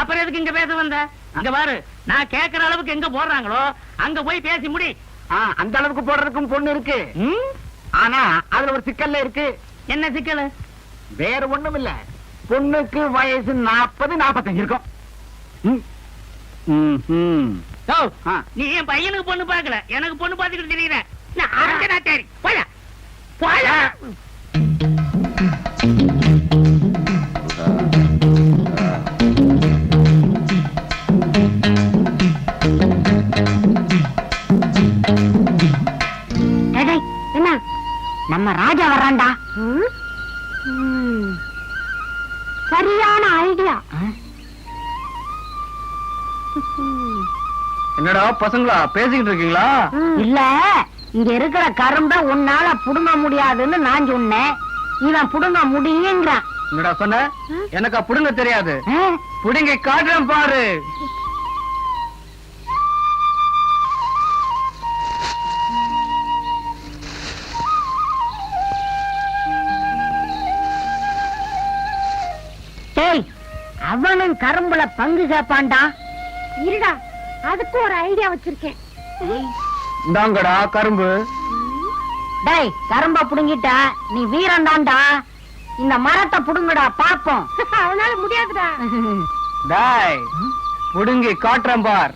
அப்புறம் எதுக்கு இங்க பேச வந்த? இங்க பாரு, நான் கேக்குற அளவுக்கு எங்க போடுறாங்களோ அங்க போய் பேசி முடி. அந்த அளவுக்கு போடுறதுக்கும் பொண்ணு இருக்கு. ஆனா அதுல ஒரு சிக்கல்ல இருக்கு. என்ன சிக்கல்? வேற ஒண்ணும் இல்ல. பொண்ணுக்கு வயசு 40-45 இருக்கும். நீ என் பையனுக்கு பொண்ணு பாக்கல, எனக்கு பொண்ணு பாத்துக்கிட்டு தெரியுற. போயா போயா. நம்ம ராஜா வர்றான்டா. சரியான ஐடியா. என்னடா பசங்களா பேசிக்கிட்டு இருக்கீங்களா? இல்ல, இங்க இருக்கிற கரும்ப உன்னால புடுங்க முடியாதுன்னு நான் சொன்னேன். இவன் புடுங்க முடியுங்கிறான். என்னடா சொன்ன? எனக்கா புடுங்க தெரியாது. புடுங்கி காட்டுறேன் பாரு. டேய், அவனும் கரும்புல பங்கு கேப்பான்டா. இருடா, அதுக்கு ஒரு ஐடியா வச்சிருக்கேன். இந்தாங்கடா கரும்பு. டேய், கரும்ப புடுங்கிட்டா நீ வீரன்தான்டா. இந்த மரத்தை புடுங்கடா பாப்போம். அவனால முடியாதுடா. டேய், புடுங்கி காட்டுறேன் பார்.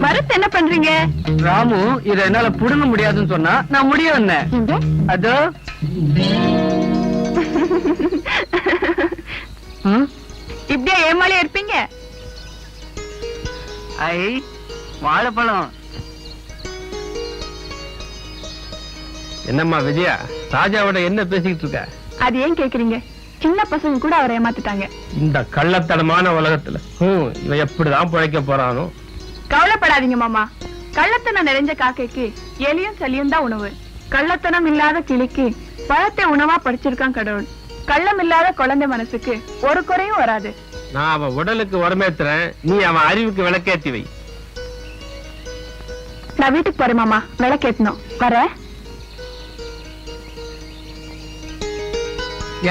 மரத்தை என்ன பண்றீங்க? ராமு இத என்னால புடுங்க முடியாதுன்னு சொன்னா நான் முடியும் என்ன? அதோ இப்படியே ஏமாளியா இருப்பீங்க? ஐ வாழைப்பழம். என்னம்மா விஜயா, ராஜாவோட என்ன பேசிக்கிட்டு இருக்க? அது ஏன் கேக்குறீங்க? சின்ன பசங்க கூட அவரை ஏமாத்திட்டாங்க. இந்த கள்ளத்தனமான உலகத்துல இவன் எப்படிதான் பிழைக்க போறானோ. கவலைப்படாதீங்க மாமா. கள்ளத்தனம் நிறைஞ்ச காக்கைக்கு எலியும் சளியும் தான் உணவு. கள்ளத்தனம் இல்லாத கிளிக்கு பழத்தை உணவா படிச்சிருக்கான் கடவுள். கள்ளம் இல்லாத குழந்தை மனசுக்கு ஒரு குறையும் வராது. நான் அவன் உடலுக்கு உரமேத்துறேன், நீ அவன் அறிவுக்கு விளக்கேத்தி வை. நான் வீட்டுக்கு போறேன் மாமா, விளக்கேத்தணும். வர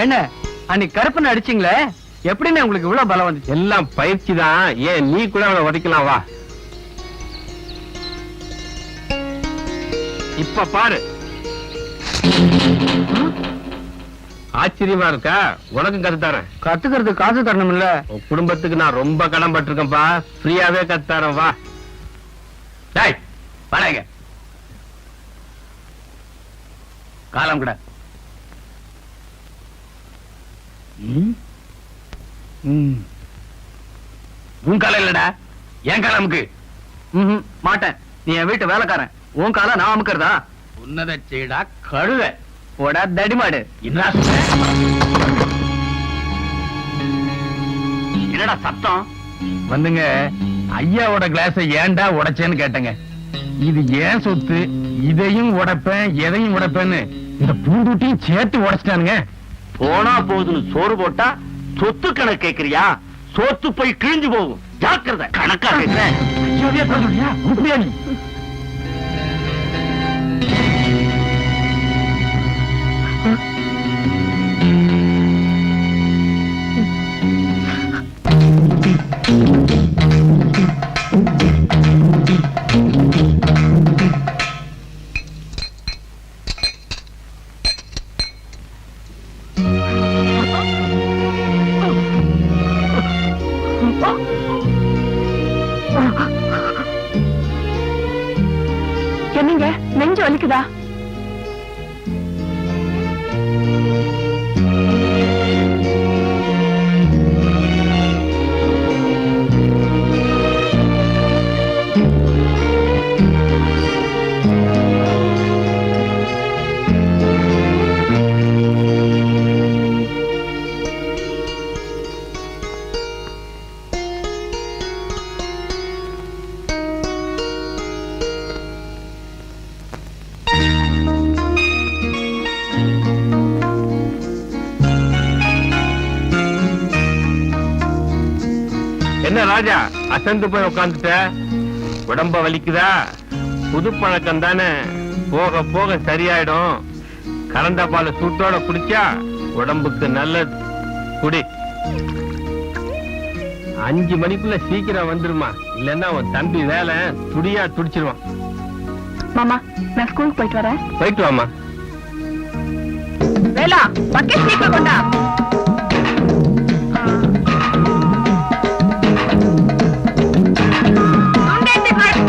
என்ன அன்னைக்கு கருப்பன் அடிச்சீங்களே, எப்படின்னு உங்களுக்கு இவ்வளவு பலம் வந்துச்சு? எல்லாம் பயிற்சி தான். ஏன் நீ கூட அவனை உதைக்கலாம், வா. இப்ப பாரு. ஆச்சரியமா இருக்கா? உனக்கும் கத்துத்தரேன். கத்துக்கிறது காசு தரணும் இல்ல? உன் குடும்பத்துக்கு நான் ரொம்ப கடன் பட்டிருக்கேன்பா. ஃப்ரீயாவே கத்துத்தரேன், வா. டேய் வாடங்க. காலம் கூட. உன் காலம் இல்லடா, என் காலமுக்கு. மாட்டேன். நீ என் வீட்டு வேலைக்காரன். உன் காலம் நான் அமுக்கிறதா? உன்னத செய்டா கழுத. போடா தடிமாடு. என்னடா சத்தம்? வந்துங்க, ஐயாவோட கிளாஸை ஏன்டா உடைச்சேன்னு கேட்டங்க. இது ஏன் சொத்து, இதையும் உடைப்பேன் எதையும் உடைப்பேன்னு இந்த பூந்தூட்டியும் சேர்த்து உடைச்சிட்டானுங்க. போனா போகுதுன்னு சோறு போட்டா சொத்து கணக்கு கேக்குறியா? சோத்து போய் கிழிஞ்சு போகும். ஜாக்கிரதை. கணக்கா கேக்குறேன். ஐயாவே சொல்றியா? உண்மையா நீ? என்னங்க, நெஞ்சு வலிக்குதா? என்ன ராஜா, அசந்து போய் உட்காந்துட்ட? உடம்ப வலிக்குதா? புது பழக்கம் தானே, போக போக சரியாயிடும். கலந்த பால சூட்டோட குடிச்சா உடம்புக்கு நல்லது. குடி. 5 மணிக்குள்ள சீக்கிரம் வந்துருமா, இல்லன்னா உன் தம்பி வேலை துடியா துடிச்சிருவான். மாமா, நான் ஸ்கூலுக்கு போயிட்டு வரேன். போயிட்டு வாமா. வேலா பக்கெட் சீக்கிரம் கொண்டா. துண்டேத்தி பாரு.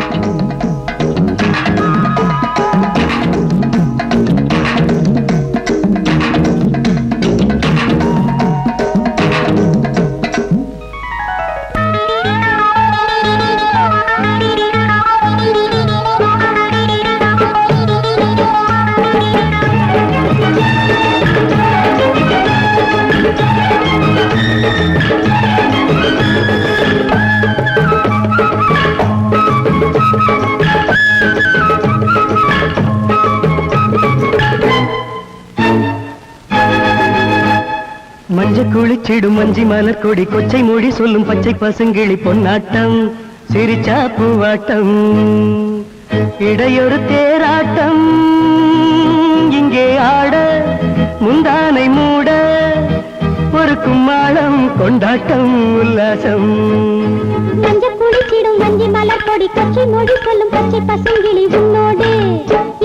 மஞ்ச குளிச்சிடும் மஞ்சி மலர் கொடி கொச்சை மொழி சொல்லும் பச்சை பசுங்கிளி பொன்னாட்டம் சிரிச்சா பூவாட்டம் இடையொரு தேராட்டம் இங்கே ஆட முந்தானை மூட ஒரு கும்மாளம் கொண்டாட்டம் உல்லாசம் மஞ்ச குளிச்சிடும் மஞ்சி மலர் கொடி கொச்சை மொழி சொல்லும் பச்சை பசுங்கிளி உன்னோடு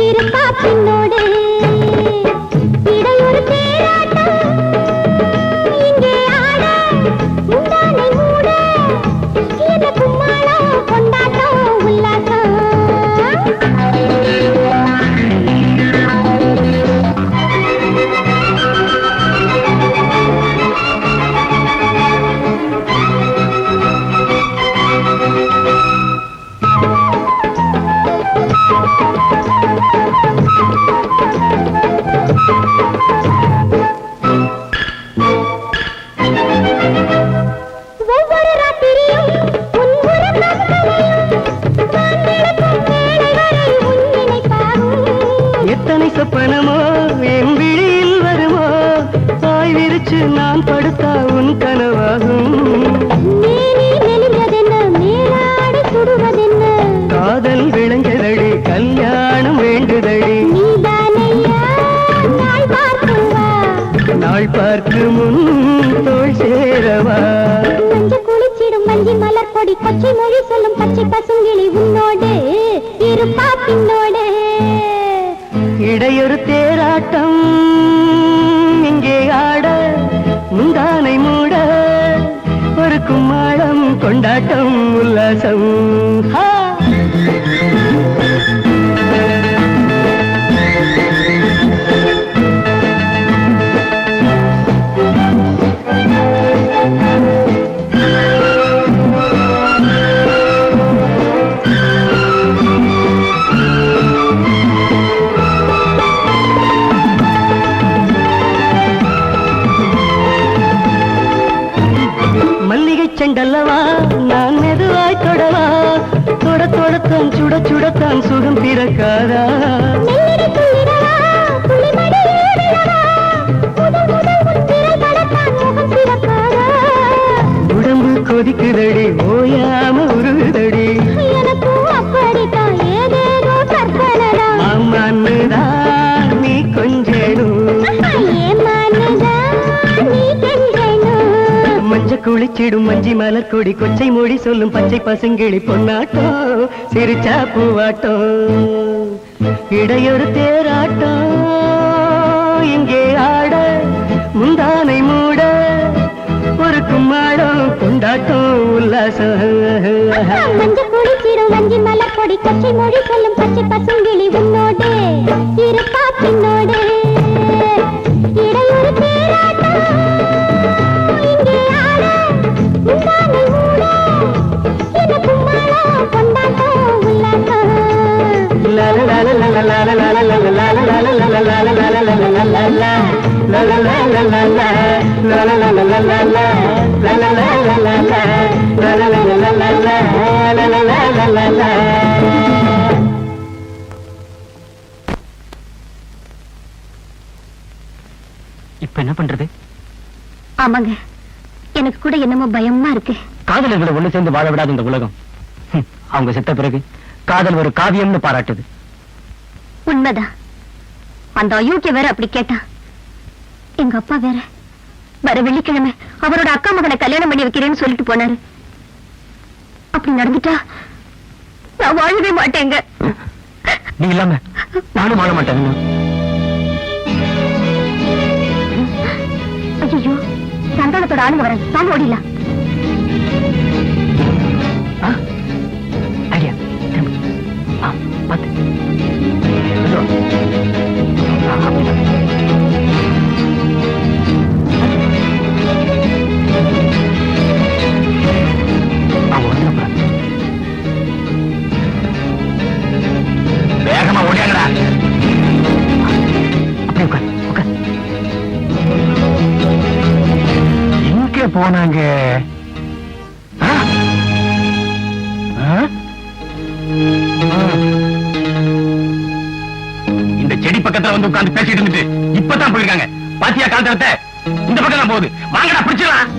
இருப்பா பின்னோடு இடையொரு தேராட்டம் இங்கே ஆட முந்தானை மூட இந்த கும்மாளம் கொண்டாட்டம் உல்லாசம் ஒவ்வொரு ராத்திரியும் உன் உறக்கம் கலையும் வான்விளக்கும் வேளை வரை உன் நினைப்பாகும் எத்தனை சொப்பனமோ என் விழியில் வருமோ பாய் விரிச்சு நான் படுத்தா உன் கனவாகும் மேனி மெலிந்ததென்ன மேலாடை சுடுவதென்ன காதல் விளைஞ்சதடி கல்யாணம் வேண்டுதடி நீதானையா நாள் பார்க்குவா நாள் பார்க்கு முன் தோள் சேரவா மஞ்ச குளிச்சிடும் மஞ்சி மலர் கொடி கொச்சை மொழி சொல்லும் பச்சை பசுங்கிளி உன்னோடு இருப்பா பின்னோடு இடையொரு தேராட்டம் இங்கே ஆட முந்தானை மூட ஒரு கும்மாளம் கொண்டாட்டம் உல்லாசம் ஹா! மல்லிகை செண்டல்லவா நான் மெதுவாய் தொடவா தொட தொடத்தான் சுட சுடத்தான் சுகம் பிறக்காதா மெல்லிடை துள்ளிடவா புலிமடி ஏறிடவா முதல் முதல் உன் திரை படத்தான் முகம் சிவக்காதா உடம்பு கொதிக்குதடி ஓயாம உருகுதடி எனக்கும் அப்படித்தான் ஏதேதோ கற்பனதான் அம்மான்னுதான் நீ கொஞ்சேனும் ஏமானுதான் நீ கெஞ்சணும் மஞ்ச குளிச்சிடும் மஞ்சி மலர் கொடி கொச்சை மொழி சொல்லும் பச்சை பசுங்கிளி பொன்னாட்டம் சிரிச்சா பூவாட்டம் இடையொரு தேராட்டம் இங்கே ஆட முந்தானை மூட ஒரு கும்மாளம் கொண்டாட்டம் உல்லாசம் மஞ்ச குளிச்சிடும் மஞ்சி மலர் கொடி கொச்சை மொழி சொல்லும் பச்சை பசுங்கிளி உன்னோடு இருப்பா பின்னோடு இடையொரு தேராட்டம் இங்கே ஆட முந்தானை மூட இந்த கும்மாளம் கொண்டாட்டம் உல்லாசம் இப்ப என்ன பண்றது? ஆமாங்க, எனக்கு கூட என்னமோ பயமா இருக்கு. காதலர்களை ஒண்ணு சேர்ந்து வாழ விடாது இந்த உலகம். அவங்க செத்த பிறகு காதல் ஒரு காவியம்னு பாராட்டுது. உண்மைதான். அந்த அயோக்கிய வேற அப்படி கேட்டான். எங்க அப்பா வேற வர வெள்ளிக்கிழமை அவரோட அக்கா மகனை கல்யாணம் பண்ணி வைக்கிறேன்னு சொல்லிட்டு போனாரு. அப்படி நடந்துட்டா நான் வாழவே மாட்டேங்க. நீ இல்லாம நானும் வாழ மாட்டேன். கூட்டத்தோட ஆளுங்க வரேன், வாங்க ஓடிடலாம். ஐடியா பார்த்து வேகமா ஓடியாங்கடா. அப்படியே உட்கார் உட்கார். எங்க போனாங்க? இந்த செடி பக்கத்துல வந்து உட்கார்ந்து பேசிட்டு இருந்துட்டு இப்பதான் போயிருக்காங்க. பாத்தியா காலத்தை? இந்த பக்கம் தான் போகுது. வாங்கடா பிடிச்சிடலாம்.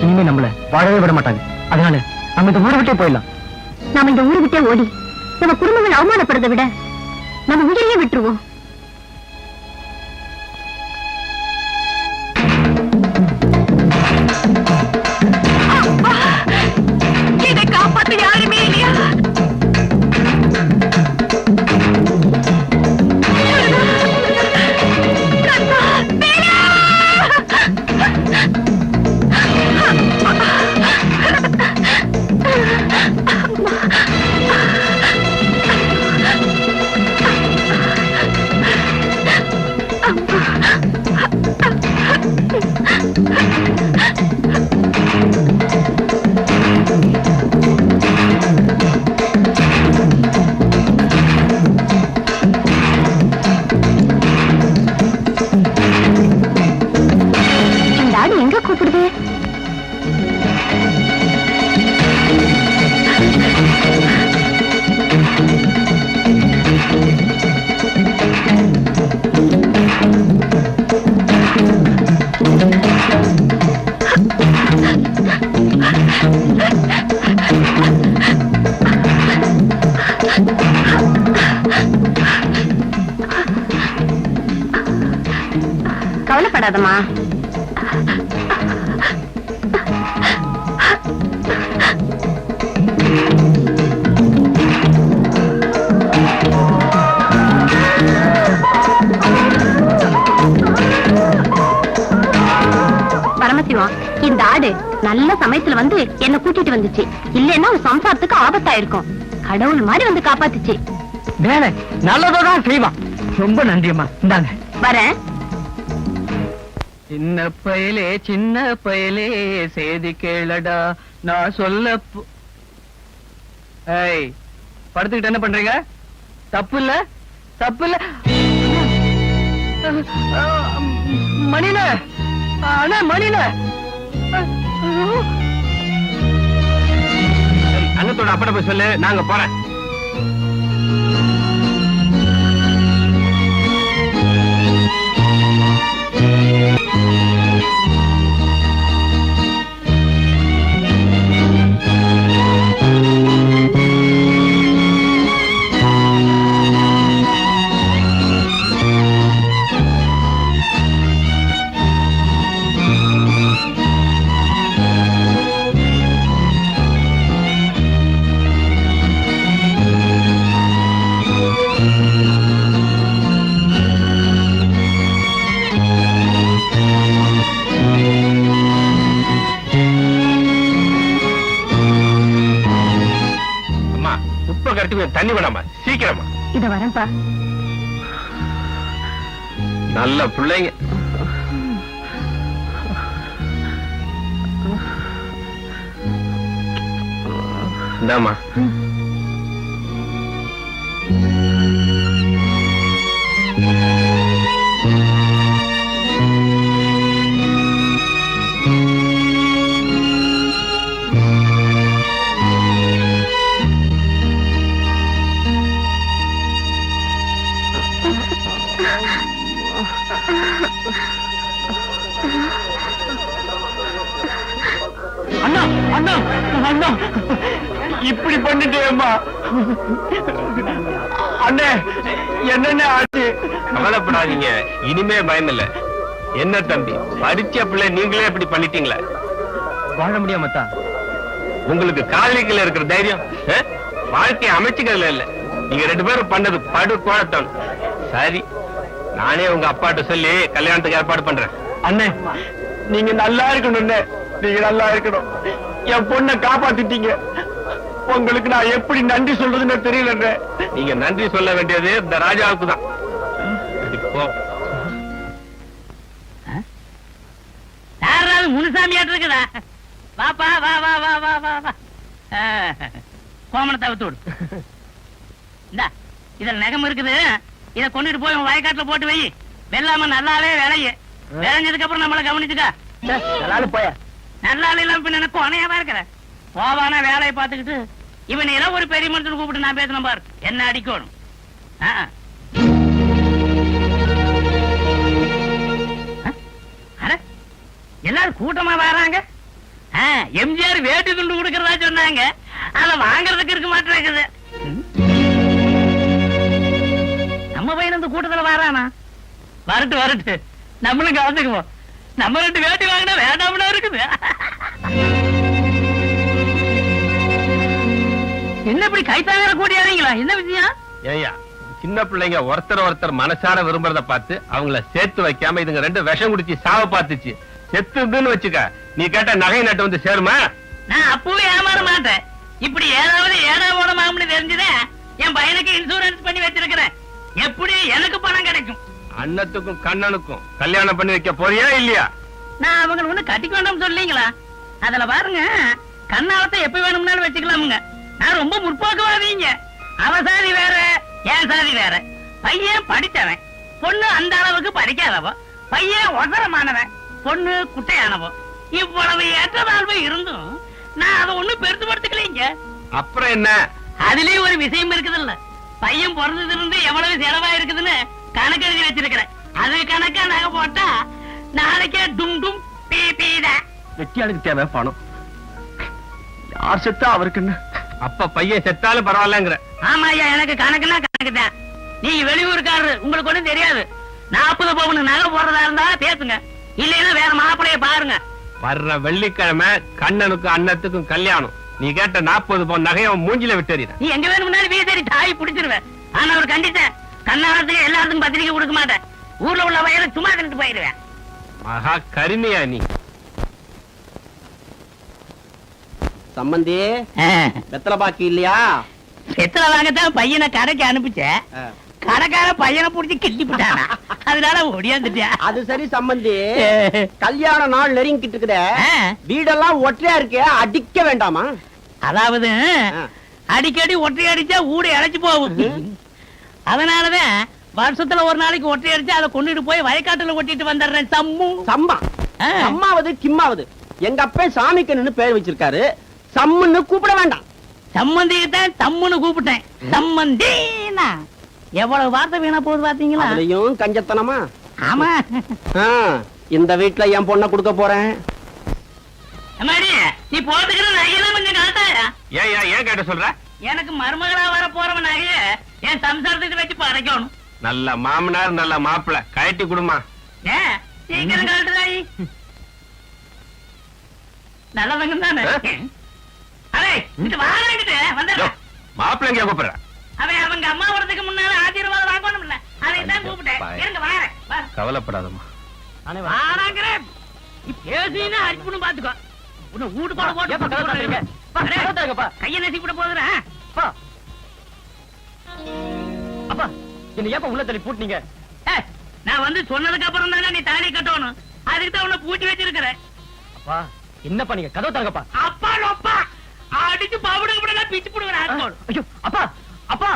இனிமே நம்மள வாழவே விட மாட்டாங்க. அதனால நம்ம இந்த ஊரை விட்டே போயிடலாம். நாம இந்த ஊரை விட்டே ஓடி நம்ம குடும்பங்கள் அவமானப்படுறதை விட நம்ம உயிரையே விட்டுருவோம். இதை காப்பாத்த யாருமே இல்லையா? இந்த ஆடு எங்க கூப்பிடுது? கவலைப்படாதம்மா. பரமசிவம், இந்த ஆடு நல்ல சமயத்துல வந்து என்ன கூட்டிட்டு வந்துச்சு. இல்லன்னா ஒரு சம்சாரத்துக்கு ஆபத்தாயிருக்கும். கடவுள் மாதிரி வந்து காப்பாத்துச்சு. வேலை நல்லதான் செய்வான். ரொம்ப நன்றியம்மா. இந்தாங்க வரேன். சின்ன பயலே செய்தி கேளடா நான் சொல்ல ஏய் படுத்துக்கிட்டு என்ன பண்றீங்க? தப்பு இல்ல தப்பு இல்ல. மணில அண்ணா மணில அண்ணத்தோட அப்பட போய் சொல்லு, நாங்க போறேன். தண்ணி வேணாமா? சீக்கிரமா. இத வரேன்ப்பா. நல்ல பிள்ளைங்க. இந்தாமா. அண்ணா அண்ணா அண்ணா இப்படி பண்ணிட்டேம்மா. அண்ணே என்னென்ன ஆச்சு? கவலைப்படாதீங்க, இனிமே பயம் இல்ல. என்ன தம்பி, படிச்ச பிள்ளை நீங்களே இப்படி பண்ணிட்டீங்களா? வாழ முடியாமத்தா? உங்களுக்கு காதலிக்கல இருக்கிற தைரியம் வாழ்க்கையை அமைச்சுக்கிறதுல இல்ல. நீங்க ரெண்டு பேரும் பண்ணது படு கோழத்தான். சரி, நானே உங்க அப்பாட்ட சொல்லி கல்யாணத்துக்கு ஏற்பாடு பண்றேன். அண்ணே நீங்க நல்லா இருக்கணும் அண்ணே, நீங்க நல்லா இருக்கணும். என் பொண்ணை காப்பாத்திட்டீங்க. உங்களுக்கு நான் எப்படி நன்றி சொல்றதுன்னு தெரியல அண்ணே. நீங்க நன்றி சொல்ல வேண்டியது இந்த ராஜாவுக்கு தான். யாராவது முனுசாமியாட்டு இருக்குதா? வாப்பா வா வா வா வா வா வா. கோமணத்தை அவுத்து விடு. இந்தா இதுல நகம் இருக்குது, இத கொண்டுட்டு போய் உன் வயக்காட்டுல போட்டு வை. வெள்ளாம நல்லாவே விளைய, விளைஞ்சதுக்கு அப்புறம் நம்மள கவனிச்சுக்க. போய நல்லால இல்லாம பின்ன எனக்கு உனையாவா இருக்கிற போவான வேலையை பார்த்துக்கிட்டு இவன் எல்லாம் ஒரு பெரிய மனுஷன் கூப்பிட்டு நான் பேசணும் பாரு, என்ன அடிக்கணும். எல்லாரும் கூட்டமா வராங்க. எம்ஜிஆர் வேட்டு துண்டு கொடுக்கறதா சொன்னாங்க, அத வாங்கறதுக்கு இருக்க மாட்டேங்குது. நம்ம பையன் இந்த கூட்டத்துல வரானா? வரட்டு வரட்டு, நம்மளும் கலந்துக்குவோம். நம்ம 2 வேட்டி வாங்கினா வேண்டாம்னா இருக்குது. என்ன இப்படி கைத்தாங்கிற கூடியாதீங்களா? என்ன விஷயம்? ஏய்யா, சின்ன பிள்ளைங்க ஒருத்தர் மனசார விரும்புறத பார்த்து அவங்கள சேர்த்து வைக்காம இதுங்க 2 விஷம் குடிச்சு சாவ பார்த்துச்சு. செத்துன்னு வச்சுக்க, நீ கேட்ட நகை நட்டு வந்து சேருமா? நான் அப்பவே ஏமாற மாட்டேன். இப்படி ஏதாவது ஏடாமோடமாகும்னு தெரிஞ்சுதே என் பையனுக்கு இன்சூரன்ஸ் பண்ணி வச்சிருக்கிறேன். எப்படி எனக்கு பணம் கிடைக்கும்? அண்ணத்துக்கும் கண்ணனுக்கும் கல்யாணம் பண்ணி வைக்க போறியா இல்லையா? நான் அவங்க ஒண்ணு கட்டிக்க வேண்டாம் சொல்லீங்களா? அதுல பாருங்க, கண்ணாலத்தை எப்ப வேணும்னாலும் வச்சுக்கலாமுங்க. நான் ரொம்ப முற்போக்குவாதீங்க. அவ சாதி வேற, என் சாதி வேற. பையன் படித்தவன், பொண்ணு அந்த அளவுக்கு படிக்காதவ. பையன் ஒசரமானவன், பொண்ணு குட்டையானவோ. இவ்வளவு ஏற்றதாழ்வு இருந்தும் நான் அதை ஒண்ணும் பெருசுபடுத்திக்கலீங்க. அப்புறம் என்ன? அதுலயும் ஒரு விஷயம் இருக்குதுல்ல, பையன் பிறந்ததுல இருந்து எவ்வளவு செலவா இருக்குதுன்னு கணக்கு எழுதி வச்சிருக்கிறேன். அது கணக்கா நகை போட்டா நாளைக்கே டும் டும் பீ பீதான். வெட்டியாளுக்கு தேவை பணம். யார் செத்தா அவருக்கு என்ன? அப்ப பையன் செத்தாலும் பரவாயில்லங்கிற? ஆமா ஐயா, எனக்கு கணக்குன்னா கணக்கு தான். நீங்க வெளியூருக்காரரு, உங்களுக்கு ஒண்ணும் தெரியாது. 40 பவுன் நகை போடுறதா இருந்தா பேசுங்க, இல்லைன்னா வேற மாப்பிளைய பாருங்க. வர்ற வெள்ளிக்கிழமை கண்ணனுக்கும் அண்ணத்துக்கும் கல்யாணம். நீ கேட்ட 40 பவுன் நகையை மூஞ்சில விட்டுறீங்க. நீ எங்க வேணும்னாலும் வீசேரி தாய் பிடிச்சிருவேன். ஆனா ஒரு கண்டிச்சேன், கண்ணாரத்துக்கு எல்லாத்துக்கும் பத்திரிக்கை கொடுக்க மாட்டேன். ஊர்ல உள்ள வயலை சும்மா தின்னுட்டு போயிடுவேன். மகா கருமையா நீ. சம்பந்தி வெத்தலை பாக்கி இல்லையா? வெத்தலை வாங்கத்தான் பையனை கடைக்கு அனுப்பிச்சேன். கடைக்கார பையனை புடிச்சு கிள்ளி போட்டானா, அதனால ஓடியாந்துட்டேன். அது சரி சம்பந்தி, கல்யாண நாள் நெருங்கிட்டு இருக்குத, வீடெல்லாம் ஒற்றையா இருக்கே, அடிக்க வேண்டாமா? அதாவது அடிக்கடி ஒற்றை அடிச்சா ஊடு இழைச்சு போகும். அதனாலதான் வருஷத்துல ஒரு நாளைக்கு ஒற்றை அடிச்சு அதை கொண்டுட்டு போய் வயக்காட்டுல ஒட்டிட்டு வந்துடுறேன். சம்மா சம்மாவது கிம்மாவது, எங்க அப்பா சாமிக்கண்ணு பேர் வச்சிருக்காரு, சம்முன்னு கூப்பிட வேண்டாம். சம்மந்திதான் தம்முன்னு கூப்பிட்டேன். சம்மந்தினா எவ்வளவு வார்த்தை வீணா போகுது பாத்தீங்களா? அதுலயும் கஞ்சத்தனமா. ஆமா, இந்த வீட்டுல என் பொண்ணை கொடுக்க போறேன். நீ போட்டுக்கிற நகையெல்லாம் கொஞ்சம் காட்டாயா? ஏன் கேட்ட சொல்ற? எனக்கு மருமகளா வர போறவன் நகைய என் சம்சாரத்துக்கு வச்சு படைக்கணும். நல்ல மாமனார் நல்ல மாப்பிள்ள, கழட்டி கொடுமா. சீக்கிரம் கழட்டுதாயி. நல்லவங்க தானே. அதே இது வாங்கிட்டு வந்துடுறேன். மாப்பிள்ள எங்க கூப்பிடுற? அவன் அவங்க அம்மா வரதுக்கு முன்னால ஆசீர்வாதம் வாங்கணும் இல்ல, அதை தான் கூப்பிட்டேன். இருங்க வாரேன். கவலைப்படாதம்மா. வாராங்கிறேன். பேசினா அடிப்புன்னு பாத்துக்கோ. உன்னை வீட்டு போட போட்டு கையை நெசி விட போதுறேன். அப்பா என்ன ஏப்பா உள்ள தள்ளி பூட்டினீங்க? நான் வந்து சொன்னதுக்கு அப்புறம் தானே நீ தாலி கட்டணும். அதுக்கு தான் உன்னை பூட்டி வச்சிருக்கிறேன். அப்பா என்ன பண்ணீங்க? கதவு தாங்கப்பா. அப்பா லோப்பா அடிச்சு பாவுடுங்க பிச்சு போடுவேன். ஐயோ அப்பா அப்பா,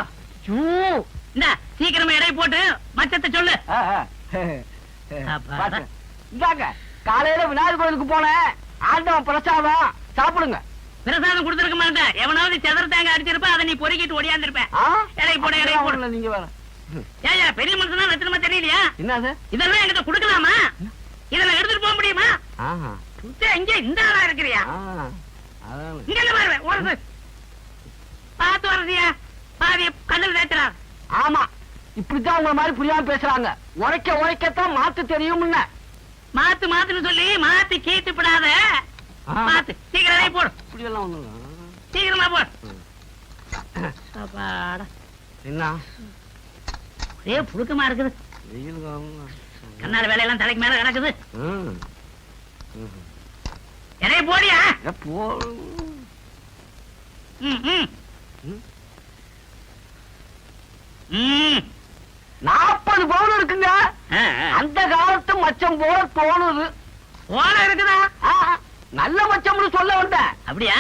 இந்த சீக்கிரமா இடை போட்டு மச்சத்தை சொல்லு. இந்தாங்க, காலையில விநாயகர் கோயிலுக்கு போனேன், ஆண்டவன் பிரசாதம் சாப்பிடுங்க. பிரசாதம் கொடுத்திருக்க மாட்டேன். எவனாவது செதற தேங்க அடிச்சிருப்ப, அதை நீ பொறுக்கிட்டு ஓடியாந்துருப்பேன். இடை போட இடை போட. நீங்க வேற ஏயா பெரிய மனுஷனா லட்சணமா தெரியலையா? என்னது இதெல்லாம் என்கிட்ட கொடுக்கலாமா? இதெல்லாம் எடுத்துட்டு போக முடியுமா? இங்க இந்த ஆளா இருக்கிறியா? இங்க வருவேன். பார்த்து வரதியா, பாதி கண்ணில் தேய்க்கிறா. ஆமா, இப்படித்தான் உங்களை மாதிரி புரியாம பேசுறாங்க. உரைக்க உரைக்கத்தான் மாத்து தெரியும். மாத்து மாத்துன்னு சொல்லி மாத்தி கீத்துப்படாத. மாத்து சீக்கிரம் போடு. சீக்கிரமா போடு. என்ன ஒரே புழுக்கமா இருக்குது. கண்ணால வேலையெல்லாம் தலைக்கு மேல கிடக்குது. என்னைய போடியா? ம், ம். ம். 40 பவுன் இருக்குங்க. ஆ, ஆ. அந்த காலத்து மச்சம் போல தோணுது. ஓலை இருக்குதா? ஆ, நல்ல மச்சம்னு சொல்ல வந்தேன். அப்படியா?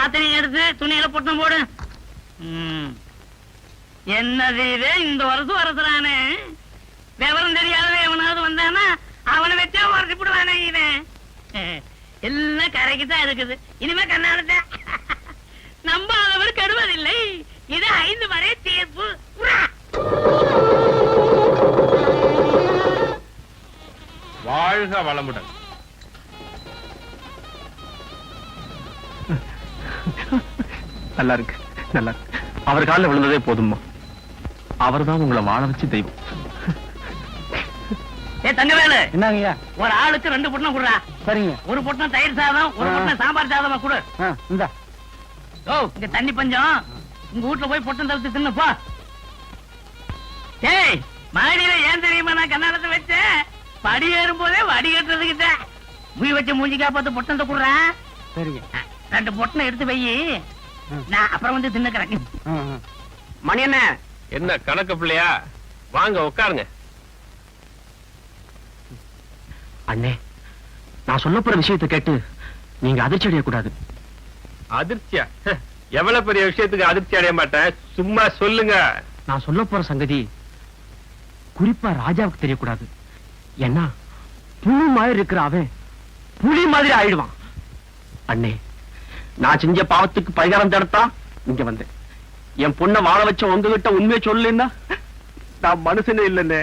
அத்தனையும் எடுத்து துணியில பொட்டம் போடு. ம். என்னது இது இந்த வருஷம் வரதுறானே? விவரம் தெரியாதவ எவனாவது வந்தானா அவனை வச்சா உரசி போடுவானே இவன். எல்லாம் கரைக்கு தான் இருக்குது. இனிமே கண்ணாலத்த நம்பாதவர் கெடுவதில்லை. இது 5 வரை தீர்ப்பு. உரா! வாழ்க வளமுடன். நல்லா இருக்கு, நல்லா இருக்கு. அவர் காலில் விழுந்ததே போதும்மா. அவர்தான் உங்களை வாழ வச்சு தெய்வம். ஏ தங்கவேலு, என்னங்கய்யா? ஒரு ஆளுக்கு 2 பொட்டணம் குடுறா. சரிங்க. ஒரு பொட்டணம் தயிர் சாதம், ஒரு பொட்டணம் சாம்பார் சாதமா குடு. இந்த ஓ, இங்க தண்ணி பஞ்சம். உங்க வீட்டுல போய் பொட்டம் தவிர்த்து தின்னு போ. ஏய், மாடியில ஏன் தெரியுமா நான் கண்ணாலத்தை வச்சேன்? படி ஏறும் போதே வடி கட்டுறதுக்கிட்ட முய் வச்ச மூஞ்சி காப்பாத்து பொட்டத்தை குடுறேன். சரிங்க. 2 பொட்டணம் எடுத்து வை. நான் அப்புறம் வந்து தின்னுக்கிறேன். மணி என்ன? என்ன கணக்கு பிள்ளையா? வாங்க உட்காருங்க. அண்ணே, நான் சொல்ல போற விஷயத்தை கேட்டு நீங்க அதிர்ச்சி அடையக்கூடாது. அதிர்ச்சியா? எவ்வளவு பெரிய விஷயத்துக்கு அதிர்ச்சி அடைய மாட்டேன். சும்மா சொல்லுங்க. நான் சொல்ல போற சங்கதி குறிப்பா ராஜாவுக்கு தெரியக்கூடாது. ஏன்னா புழு மாதிரி இருக்கிற அவன் புலி மாதிரி ஆயிடுவான். அண்ணே, நான் செஞ்ச பாவத்துக்கு பரிகாரம் தடுத்தா இங்க வந்தேன். என் பொண்ணை வாழ வச்ச உங்ககிட்ட உண்மையை சொல்லுன்னா நான் மனுஷனே இல்லைன்னே.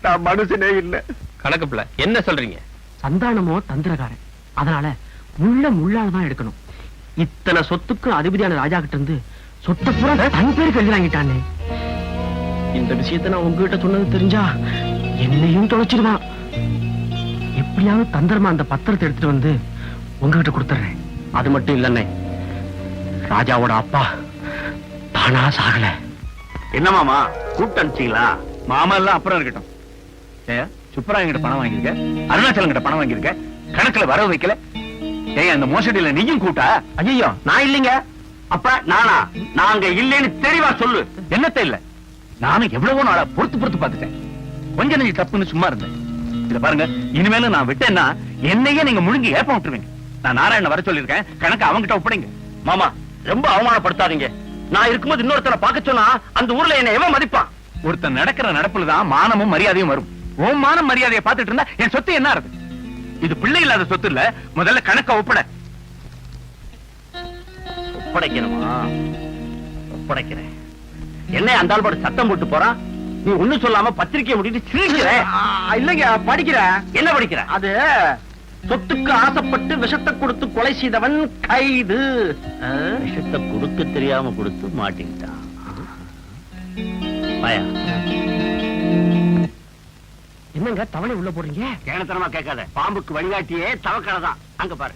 நான் மனுஷனே இல்லை. கணக்கு பிள்ளை என்ன சொல்றீங்க? சந்தானமோ தந்திரக்காரன். அதனால முள்ளால தான் எடுக்கணும். இத்தனை சொத்துக்கு அதிபதியான ராஜா கிட்ட இருந்து சொத்தை பூரா தன் பேருக்கு எழுதி வாங்கிட்டானே. இந்த விஷயத்தை நான் உங்ககிட்ட சொன்னது தெரிஞ்சா என்னையும் தொலைச்சிருவான். எப்படியாவது தந்திரமா அந்த பத்திரத்தை எடுத்துட்டு வந்து உங்ககிட்ட கொடுத்துறேன். அது மட்டும் இல்லைன்னே, ராஜாவோட அப்பா தானா சாகல. என்ன மாமா கூப்பிட்டு அனுப்பிச்சீங்களா? மாமா எல்லாம் அப்புறம் இருக்கட்டும். சுப்பராயன் கிட்ட பணம் வாங்கியிருக்க, அருணாச்சலம் கிட்ட பணம் வாங்கியிருக்க, கணக்குல வரவு வைக்கல. அந்த மோசடியில நீயும் கூட்டா? ஐயோ, நான் இல்லைங்க. அப்ப நானா? நாங்க இல்லைன்னு தெளிவா சொல்லு. என்னத்த இல்ல, நானும் எவ்வளவோ நாளா பொறுத்து பார்த்துட்டேன். கொஞ்சம் நீங்க தப்புன்னு சும்மா இருந்தேன். இத பாருங்க, இனிமேலும் நான் விட்டேன்னா என்னையே நீங்க முழுங்கி ஏப்ப விட்டுருவீங்க. நான் நாராயண வர சொல்லிருக்கேன். கணக்கு அவங்கிட்ட ஒப்படைங்க. மாமா ரொம்ப அவமானப்படுத்தாதீங்க. நான் இருக்கும்போது இன்னொருத்தரை பார்க்க சொன்னா அந்த ஊர்ல என்ன எவன் மதிப்பான்? ஒருத்தன் நடக்கிற நடப்புலதான் மானமும் மரியாதையும் வரும். உன் மானம் மரியாதையை பார்த்துட்டு இருந்தா என் சொத்து என்ன ஆறுது? இது பிள்ளை இல்லாத சொத்து இல்ல. முதல்ல கணக்க ஒப்படை. ஒப்படைக்கணுமா? ஒப்படைக்கிறேன். என்ன அந்த ஆள் பாட்டு சத்தம் போட்டு போறான்? நீ ஒண்ணு சொல்லாம பத்திரிக்கையை முடிட்டு சிரிக்கிற. இல்லங்க, படிக்கிற. என்ன படிக்கிற? அது சொத்துக்கு ஆசைப்பட்டு விஷத்தை கொடுத்து கொலை செய்தவன் கைது. விஷத்தை கொடுக்க தெரியாம கொடுத்து மாட்டிக்கிட்டான். என்னங்க தவளை உள்ள போறீங்க? கேனத்தனமா கேட்காத. பாம்புக்கு வழிகாட்டியே தவக்கடை தான். அங்க பாரு.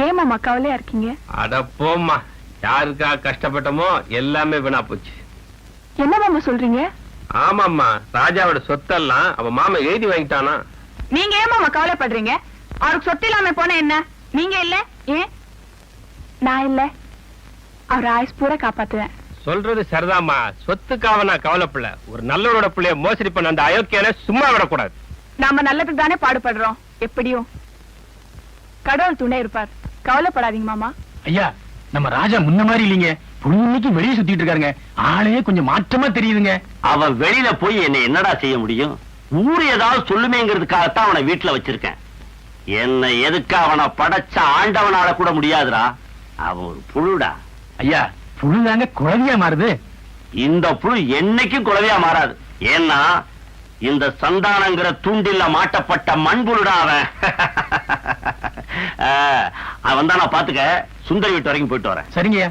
ஏமாமா கவலையா இருக்கீங்க? அட போம்மா, யாருக்கா கஷ்டப்பட்டமோ எல்லாமே வீணா போச்சு. என்ன மாமா சொல்றீங்க? ஆமாம்மா, ராஜாவோட சொத்தெல்லாம் அவன் மாமா எழுதி வாங்கிட்டானா. நீங்க ஏன் மாமா கவலைப்படுறீங்க? அவருக்கு சொத்து இல்லாம போன என்ன? நீங்க இல்ல ஏன்? நான் இல்ல, அவர் ஆயுஸ் பூரா காப்பாத்துவேன். சொல்றது சரிதாம்மா. சொத்துக்காக நான் கவலைப்படல. ஒரு நல்லவரோட பிள்ளைய மோசடி பண்ண அந்த அயோக்கியனை சும்மா விடக்கூடாது. நாம நல்லதுக்கு தானே பாடுபடுறோம். எப்படியும் கடவுள் துணை இருப்பார். கவலைப்படாதீங்க மாமா. ஐயா, நம்ம ராஜா முன்ன மாதிரி இல்லீங்க. புண்ணிக்கு வெளியே சுத்திட்டு இருக்காருங்க. ஆளே கொஞ்சம் மாற்றமா தெரியுதுங்க. அவன் வெளியில போய் என்ன என்னடா செய்ய முடியும்? ஊரு ஏதாவது சொல்லுமேங்கிறதுக்காகத்தான் அவனை வீட்டுல வச்சிருக்கேன். என்ன எதுக்கு அவனை படைச்ச ஆண்டவனால கூட முடியாதுடா. அவன் ஒரு புழுடா. ஐயா, புழுதாங்க குழந்தையா மாறுது. இந்த புழு என்னைக்கும் குழவையா மாறாது. ஏன்னா இந்த சந்தானங்கிற தூண்டில்ல மாட்டப்பட்ட மண்புழுடா அவன். அவன் தான் நான் பாத்துக்க. சுந்தரி வீட்டு வரைக்கும் போயிட்டு வரேன். சரிங்க.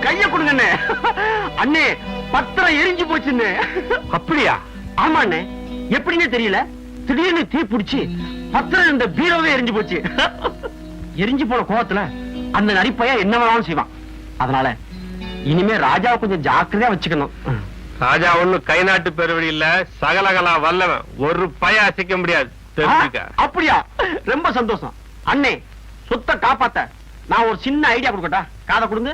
கைய கொடுங்க அண்ணே. பத்திரம் எரிஞ்சு போச்சுன்னு. அப்படியா? ஆமா அண்ணே. எப்படின்னு தெரியல, திடீர்னு தீ பிடிச்சு பத்திரம் இந்த பீரோவே எரிஞ்சு போச்சு. எரிஞ்சு போன கோவத்துல அந்த நரிப்பைய என்ன வேணாலும் செய்வான். அதனால இனிமே ராஜாவை கொஞ்சம் ஜாக்கிரதையா வச்சுக்கணும். ராஜா ஒண்ணு கை நாட்டு பெருவழி இல்ல, சகலகலா வல்லவன். ஒரு பய அசைக்க முடியாது. அப்படியா? ரொம்ப சந்தோஷம் அண்ணே. சொத்தை காப்பாத்த நான் ஒரு சின்ன ஐடியா கொடுக்கட்டா? காதை கொடுங்க.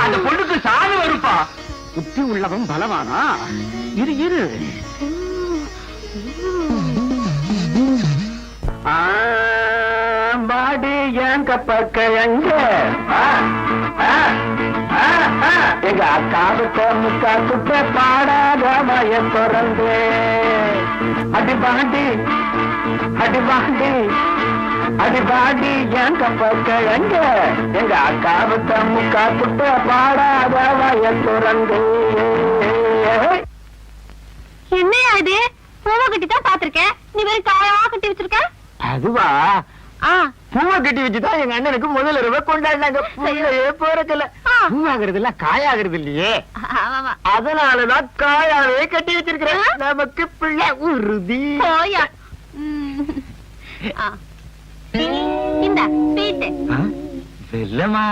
அந்த பொண்ணுக்கு சாவு வருப்பா. புத்தி உள்ளவன் பலவானா? இரு இரு. பாடி என் கப்பக்கிழங்க எங்க அக்காவுக்கு முக்கா சுட்ட பாடாத மய திறந்து அடி பாண்டி அடி பாண்டி அடி பாடி என் கப்பக்கிழங்க எங்க அக்காவுக்கு முக்கா சுட்ட பாடாத மய திறந்து. என்னையா இது? பூவை கட்டி தான் பாத்திருக்கேன், நீ வெறும் காயமா கட்டி வச்சிருக்க. அதுவா? பூவை கட்டி வச்சுதான் எங்க அண்ணனுக்கு முதல் ரூபாய் கொண்டாடினாங்க. பூவையே போறதில்ல. பூவாகிறது இல்ல, காயாகிறது இல்லையே. அதனாலதான் காயாவே கட்டி வச்சிருக்கிறேன். நமக்கு பிள்ளை உறுதி. போயா. இந்த ஸ்வீட் வெல்லமா?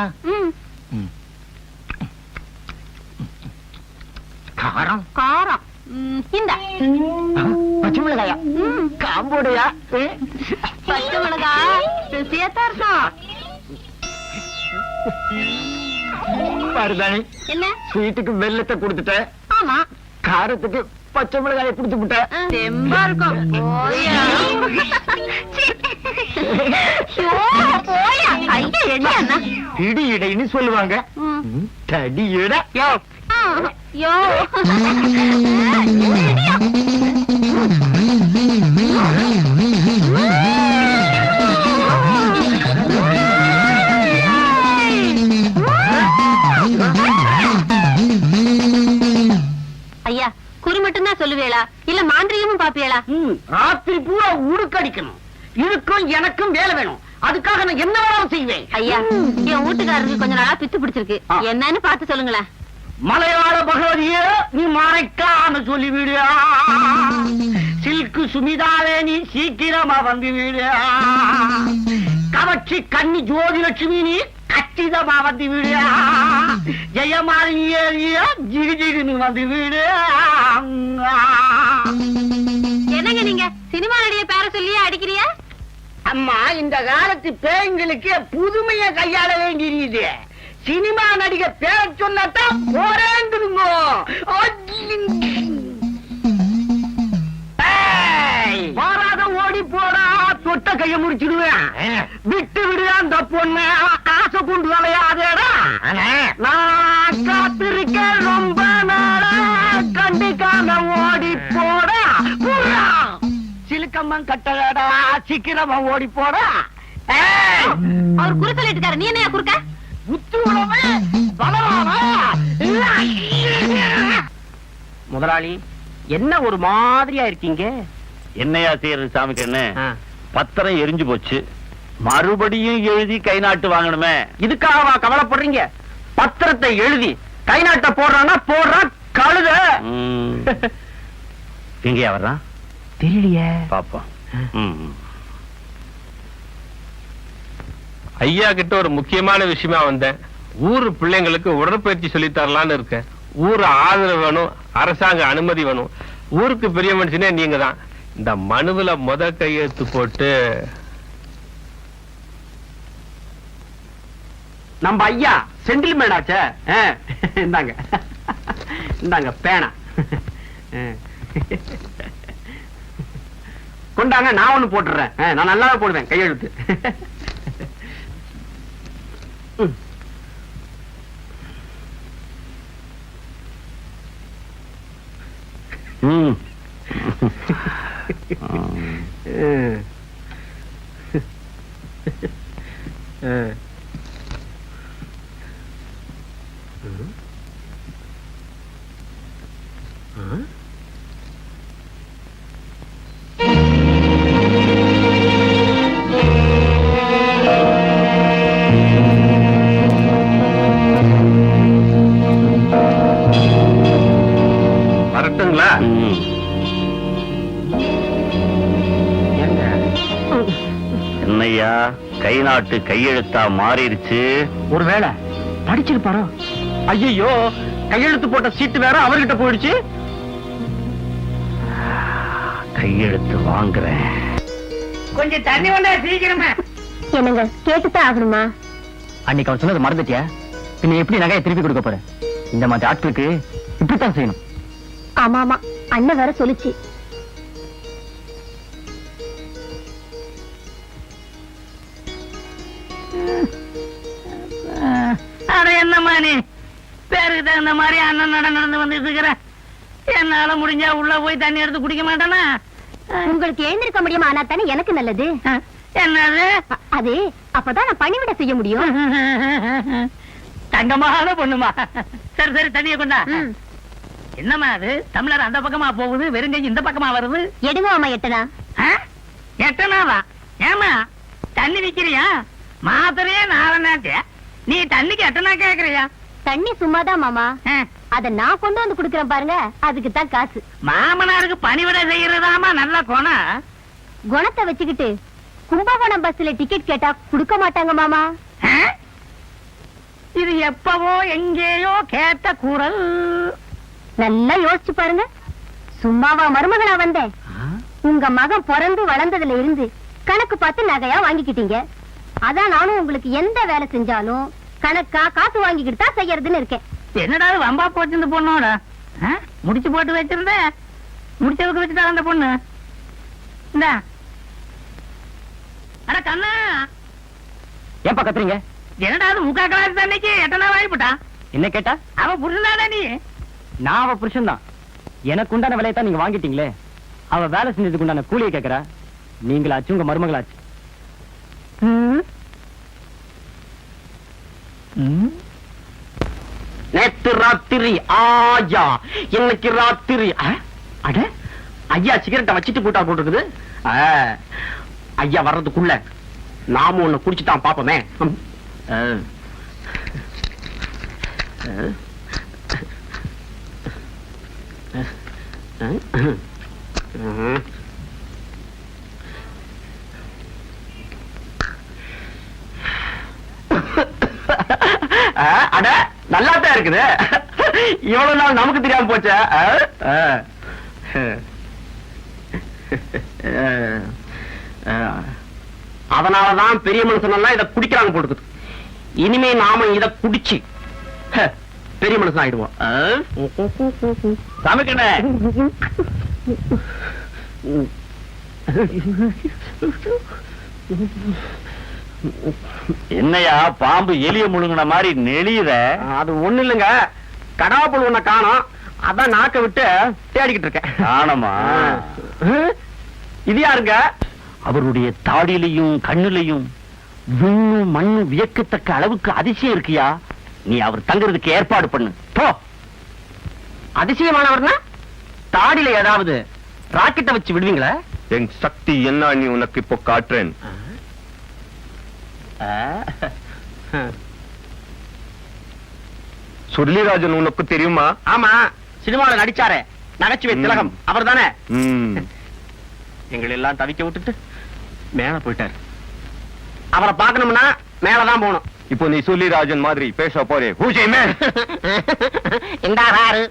காரம் காரம். இந்த பச்சை மிளகாயா? காம்போடையா? பச்சை மிளகா ருசியாத்தான் இருக்கும். மருதாணி, என்ன ஸ்வீட்டுக்கு வெல்லத்தை கொடுத்துட்டேன். ஆமா, காரத்துக்கு பச்சை மிளகாயை கொடுத்து விட்டேன். தெம்பா இருக்கும். போயா. போயா. ஐயா என்ன அண்ணா? இடி இடைன்னு சொல்லுவாங்க. தடி இட. யோ. ஐயா, குறி மட்டும் தான் சொல்லுவேளா இல்ல மாந்திரிகமும் பாப்பியலா? ராத்திரி பூரா உடுக்கடிக்கணும். இதுக்கும் எனக்கும் வேலை வேணும். அதுக்காக நான் என்ன வேணாலும் செய்வேன். ஐயா, என் வீட்டுக்காரருக்கு கொஞ்ச நாளா பித்து பிடிச்சிருக்கு. என்னன்னு பார்த்து சொல்லுங்களேன். மலையாள பகவதியே, நீ மறைக்காம சொல்லிவிடு. சில்கு சுமிதாவே, நீ சீக்கிரமா வந்து விடு. கவர்ச்சி கன்னி ஜோதிலட்சுமி, நீ கச்சிதமா வந்து விடு. ஜெயமாலினியே, ஜிகு ஜிகுன்னு வந்து விடு. என்னங்க நீங்க சினிமா நடிகை பேர சொல்லியே அடிக்கிறியா? அம்மா, இந்த காலத்து பேய்களுக்கு புதுமைய கையாள வேண்டியது. சினிமா நடிகை பேர சொன்னாதான் போறேங்குதுங்க. பாராத ஓடி போடா, தொட்ட கைய முடிச்சிடுவேன். விட்டு விடு அந்த பொண்ணு, ஆசை கொண்டு விளையாதேடா. நான் காத்திருக்கேன் ரொம்ப நாளா, கண்டிக்காம ஓடி போடா. சிலுக்கம்மன் கட்டடா, சீக்கிரமா ஓடி போடா. அவர் குறு சொல்லிட்டு இருக்காரு, நீ என்ன குறுக்க? உத்து உழவே பலவானா? முதலாளி என்ன ஒரு மாதிரியா இருக்கீங்க? என்னையா செய்யறது சாமிக்கு என்ன? பத்திரம் எரிஞ்சு போச்சு, மறுபடியும் எழுதி கை நாட்டு வாங்கணுமே. இதுக்காகவா கவலைப்படுறீங்க? பத்திரத்தை எழுதி கை நாட்ட போடுறான்னா போடுறான் கழுத. எங்கயா வர்றான் தெரியலையே. பாப்போம். ஐயா கிட்ட ஒரு முக்கியமான விஷயமா வந்தேன். ஊரு பிள்ளைங்களுக்கு உடற்பயிற்சி சொல்லி தரலான்னு இருக்கேன். ஊரு ஆதரவு வேணும், அரசாங்க அனுமதி வேணும். ஊருக்கு பெரிய மனுஷனே நீங்க தான். இந்த மனுவுல கையெழுத்து போட்டு நம்ம ஐயா சென்டில்மேன் ஆச்சே. இந்தாங்க இந்தாங்க பேனா கொண்டாங்க. நான் ஒண்ணு போட்டுறேன். நான் நல்லாவே போடுவேன் கையெழுத்து. வரட்டுங்களா? என்னையா கை நாட்டு கையெழுத்தா மாறிடுச்சு? ஒருவேளை படிச்சிருப்பாரோ? ஐயோ, கையெழுத்து போட்ட சீட்டு வேற அவர்கிட்ட போயிடுச்சு. கையெழுத்து வாங்குறேன். கொஞ்சம் தண்ணி கொண்டா சீக்கிரமா. என்னங்க கேட்டுதான் ஆகணுமா? அன்னைக்கு அவன் சொன்னது மறந்துட்டியா? பின்ன எப்படி நகையை திருப்பி கொடுக்க போற? இந்த மாதிரி ஆட்களுக்கு இப்படித்தான் செய்யணும். ஆமா ஆமா, அண்ணன் வேற சொல்லுச்சு. அட என்னம்மா நீ பேருக்கு தகுந்த மாதிரி அண்ணன் நடந்து வந்துட்டு இருக்கிற. என்னால முடிஞ்சா உள்ள போய் தண்ணி எடுத்து குடிக்க மாட்டானா? உங்களுக்கு எழுந்திருக்க முடியுமா? ஆனா தானே எனக்கு நல்லது. என்னது அது? அப்பதான் நான் பணிவிட செய்ய முடியும். தங்கமான பொண்ணுமா. சரி சரி, தண்ணிய கொண்டா. என்னம்மா அது? தமிழர் அந்த பக்கமா போகுது, வெறுங்கை இந்த பக்கமா வருது. எடுங்க அம்மா எட்டனா. எட்டனாவா? ஏமா தண்ணி விக்கிறியா? மாத்திரையே நாலனாச்சு, நீ தண்ணிக்கு எட்டனா கேக்குறியா? தண்ணி சும்மாதான் மாமா, அத நான் கொண்டு வந்து குடுக்கறேன் பாருங்க, அதுக்கு தான் காசு. மாமனாருக்கு பணிவிட செய்யறதாமா நல்ல குணம். குணத்தை வச்சுக்கிட்டு கும்பகோணம் பஸ்ல டிக்கெட் கேட்டா குடுக்க மாட்டாங்க மாமா. இது எப்பவோ எங்கேயோ கேட்ட குரல். நல்லா யோசிச்சு பாருங்க. சும்மாவா மருமகளா வந்தேன்? உங்க மகன் பிறந்து வளர்ந்ததுல இருந்து கணக்கு பார்த்து நகையா வாங்கிக்கிட்டீங்க. அதான் நானும் உங்களுக்கு எந்த வேலை செஞ்சாலும் கணக்கா காசு வாங்கிக்கிட்டு தான் செய்யறதுன்னு இருக்கேன். என்னடா வம்பா போச்சு இந்த பொண்ணோட? முடிச்சு போட்டு வச்சிருந்த, முடிச்சதுக்கு வச்சுட்டா அந்த பொண்ணு. இந்த அட கண்ணா, ஏன்பா கத்துறீங்க? என்னடா அது முக்கா கிளாஸ் தண்ணிக்கு எட்டனா வாங்கிவிட்டா? என்ன கேட்டா? அவ புரிஞ்சுதாடா நீ? நான் அவ புருஷன் தான். எனக்கு உண்டான விலையை தான் நீங்க வாங்கிட்டீங்களே. அவ வேலை செஞ்சதுக்கு உண்டான கூலியை கேட்கிறா. நீங்களாச்சு உங்க மருமகளாச்சு. நேற்று ராத்திரி ஆயா, இன்னைக்கு ராத்திரி. அட ஐயா சிகரெட்டை வச்சிட்டு கூட்டா போட்டுருக்குது. ஐயா வர்றதுக்குள்ள நாம ஒண்ணு குடிச்சுட்டான் பாப்போமே. அட நல்லாத்தான் இருக்குது. இவ்வளவு நாள் நமக்கு தெரியாம போச்ச. அதனாலதான் பெரிய மனுஷன் எல்லாம் இதை குடிக்கிறாங்க போட்டுக்குது. இனிமே நாம இத குடிச்சு பெரிய மனுஷன் ஆயிடுவோம். சமைக்கண என்னையா பாம்பு எலிய முழுங்கின மாதிரி நெளியுற? அது ஒண்ணு இல்லைங்க, கடாப்புள் ஒண்ண காணோம், அதான் நாக்க விட்டு தேடிக்கிட்டு இருக்கேன். காணமா? இது யாருங்க? அவருடைய தாடியிலையும் கண்ணுலையும் விண்ணும் மண்ணும் வியக்கத்தக்க அளவுக்கு அதிசயம் இருக்கியா. நீ அவர் தங்குறதுக்கு ஏற்பாடு பண்ணு. போ. அதிசயமானவர்னா தாடியில ஏதாவது ராக்கெட்டை வச்சு விடுவீங்களா? என் சக்தி என்ன நீ உனக்கு இப்போ காட்டுறேன். சுருளிராஜன் உனக்கு தெரியுமா? ஆமா, சினிமாவில் நடிச்சாரே நகைச்சுவை திலகம் அவர் தானே? எங்களை எல்லாம் தவிக்க விட்டுட்டு மேல போயிட்டாரு. அவரை பார்க்கணும்னா மேலதான் போகணும். இப்போ நீ சுருளிராஜன் மாதிரி பேச போறே. இந்தாரு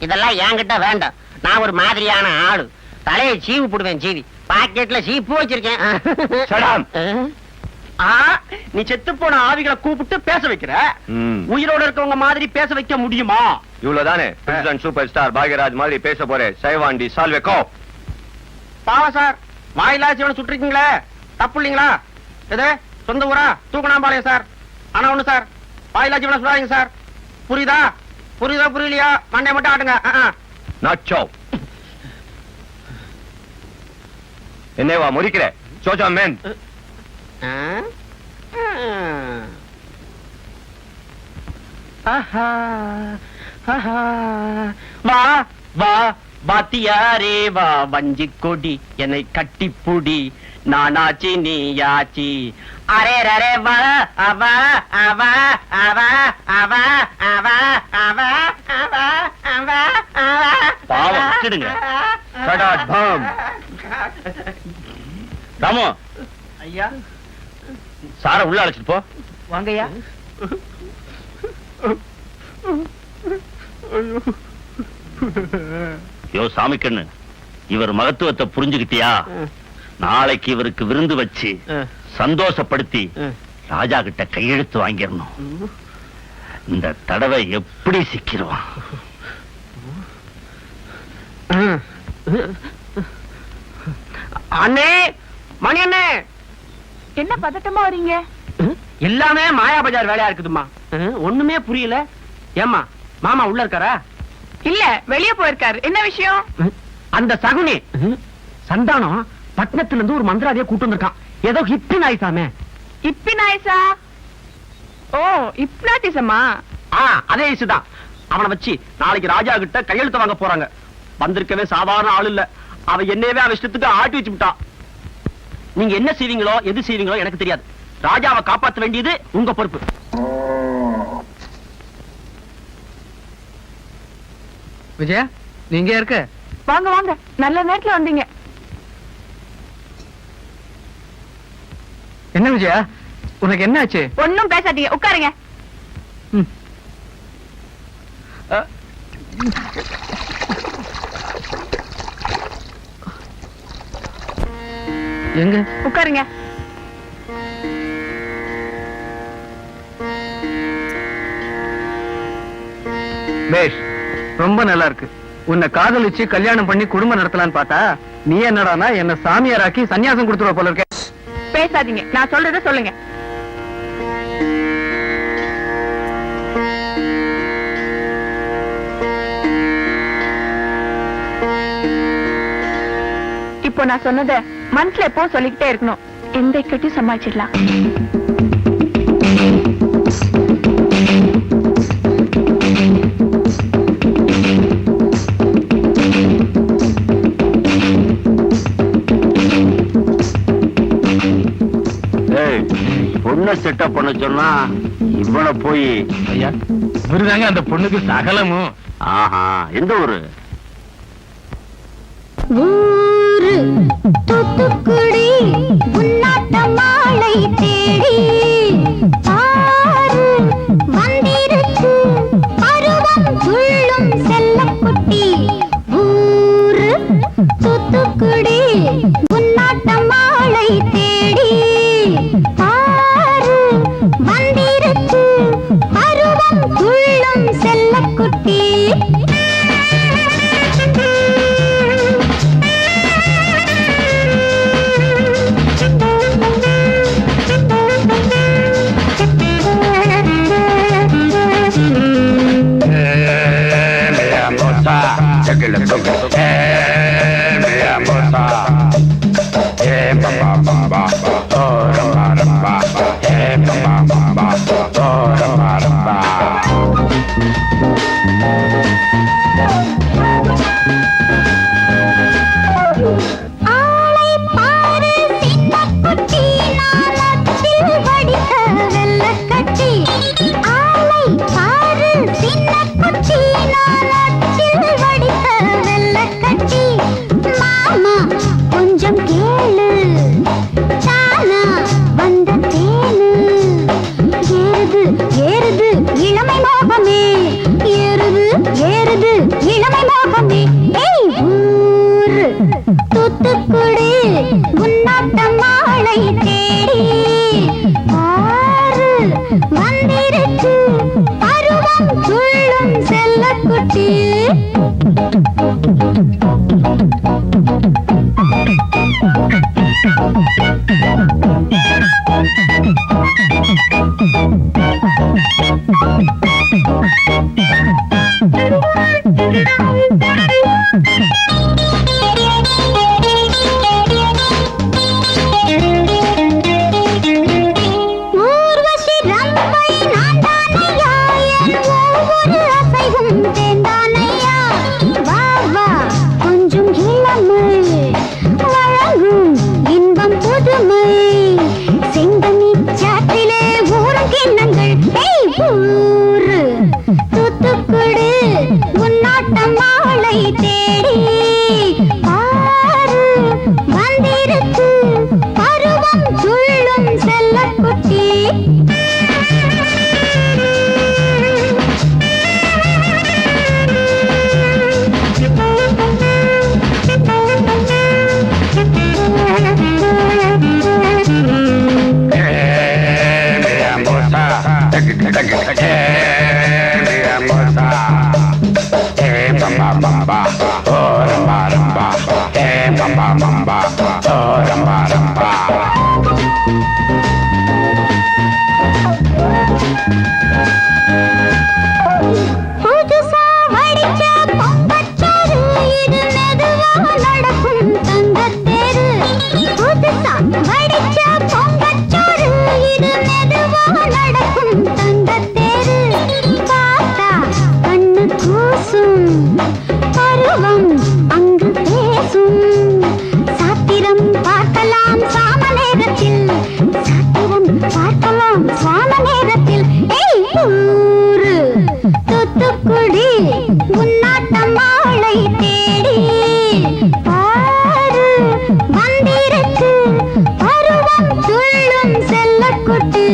இதெல்லாம் என்கிட்ட வேண்டாம். நான் ஒரு மாதிரியான ஆளு. தலையை சீவு போடுவேன். சீவி பாக்கெட்ல சீப்பு வச்சிருக்கேன். நீ செத்து போன ஆவிகளை கூப்பிட்டு பேச வைக்கிற. உயிரோட இருக்கவங்க மாதிரி பேச வைக்க முடியுமா? இவ்வளவுதானே பிரசிடென்ட் சூப்பர் ஸ்டார் பாக்யராஜ் மாதிரி பேச போறேன். சைவாண்டி சால்வேக்கோ. பாவம் சார், வாயிலா சிவனை சுட்டுருக்கீங்களே, தப்பு இல்லீங்களா? எது சொந்த ஊரா? தூக்கணாம்பாளையம் சார். ஆனா ஒண்ணு சார், வாயிலா சிவனை சுடாதீங்க சார். புரியுதா? புரியுதா புரியலையா? மண்டை மட்டும் ஆட்டுங்க. நாச்சோ என்னவா முறிக்கிற? சோஜா மேன். வா வா பாத்தியாரே வா வஞ்சி கொடி என்னை கட்டிப்புடி நானாச்சி நீயாச்சி. அரே ரே வா அவா அவா அவா அவா அவா அவா அவா அவா அவா. பாவம் விட்டுடுங்க. சடாட் பாம். ராமு ஐயா, சார உள்ள அழைச்சிட்டு போ. வாங்கய்யா. யோ சாமிக்கண்ணு, இவர் மகத்துவத்தை புரிஞ்சுக்கிட்டியா? நாளைக்கு இவருக்கு விருந்து வச்சு சந்தோஷப்படுத்தி ராஜா கிட்ட கையெழுத்து வாங்கிடணும். இந்த தடவை எப்படி சிக்கிடுவான்? அண்ணே, மணி அண்ணே, என்ன பதட்டமா வரீங்க? எல்லாமே மாயா பஜார் வேலையா இருக்குதுமா. ஒண்ணுமே புரியல. ஏமா மாமா உள்ள இருக்காரா? இல்ல, வெளிய போயிருக்காரு. என்ன விஷயம்? அந்த சகுனி சந்தானம் பட்டணத்துல இருந்து ஒரு மந்திராதிய கூட்டு வந்திருக்கான். ஏதோ ஹிப்பி நாய்சாமே. இப்பினாய்ஸா? ஓ, இப்னாட்டிசமா? அதே இசுதான். அவனை வச்சு நாளைக்கு ராஜா கிட்ட கையெழுத்து வாங்க போறாங்க. வந்திருக்கவே சாதாரண ஆள் இல்ல. அவ என்னவே அவ இஷ்டத்துக்கு ஆட்டி வச்சு விட்டா. நீங்க என்ன செய்வீங்களோ எது செய்வீங்களோ எனக்கு தெரியாது. ராஜாவை காப்பாற்ற வேண்டியது உங்க பொறுப்பு. விஜயா, நீங்க இருக்க? வாங்க வாங்க, நல்ல நேரத்துல வந்தீங்க. என்ன விஜயா, உனக்கு என்ன ஆச்சு? ஒண்ணும் பேசாதீங்க, உட்காருங்க. எங்க? உட்காருங்க. பேஷ், ரொம்ப நல்லா இருக்கு. உன்னை காதலிச்சு கல்யாணம் பண்ணி குடும்பம் நடத்தலான்னு பார்த்தா நீ என்னடானா என்ன சாமியாராக்கி சன்னியாசம் கொடுத்துருவ போல இருக்க. பேசாதீங்க, நான் சொல்றத சொல்லுங்க. இப்போ நான் சொன்னத மனசுல எப்போ சொல்லிக்கிட்டே இருக்கணும். எந்த இக்கட்டையும் சமாளிச்சிடலாம். பொண்ணை செட்டப் பண்ண சொன்னா இவனை போய் ஐயா, இவருதாங்க அந்த பொண்ணுக்கு சகலமும். ஆஹா, எந்த ஊரு? ஊரு தூத்துக்குடி உன்னாட்ட மாலை தேடி பாரு வந்திருக்கு பருவம் துள்ளும் செல்லக்குட்டி. ஊரு தூத்துக்குடி உன்னாட்ட மாலை தேடி பாரு வந்திருக்கு பருவம் துள்ளும் செல்லக்குட்டி. தேடி ஆறு வந்திருக்கு பருவம் துள்ளும் செல்லக்குட்டி. ஊர்வசி ரம்பை நான் தானையா, என் ஒவ்வொரு அசைவும் தேன்தானையா. வா வா கொஞ்சம் இளமை வழங்கும் இன்பம் புதுமை. செங்கனி சாற்றிலே ஊரும் கிண்ணங்கள் ஊரு தூத்துக்குடு உன்னாட்டம் மாலை தேடி பாரு வந்திருக்கு பருவம் துள்ளும் செல்லக்குட்டி. புதுசா வடிச்ச பொங்கச்சோறு, இது மெதுவா நடக்கும் தங்கத்தேரு. புதுசா வடிச்ச பொங்கச்சோறு, இது மெதுவா நடக்கும் தங்கத்தேரு. பார்த்தா கண்ணு கூசும் பருவம் அங்கு பேசும். சாத்திரம் பார்க்கலாம் சாம நேரத்தில், சாத்திரம் பார்க்கலாம் சாம நேரத்தில். ஊரு தூத்துக்குடி உன்னாட்டம் மாலை தேடி பாரு வந்திருக்கு பருவம் துள்ளும் செல்லக்குட்டி.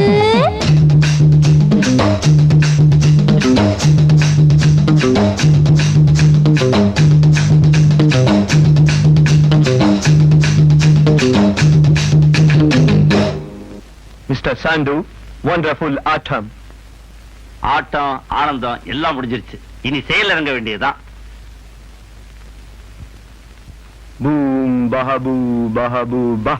மிஸ்டர் சாண்டு, வண்டர்ஃபுல் ஆட்டம். ஆட்டம் ஆனந்தம் எல்லாம் முடிஞ்சிருச்சு. இனி செயல் இறங்க வேண்டியதுதான். பூம் பஹபூ பஹபூ பா.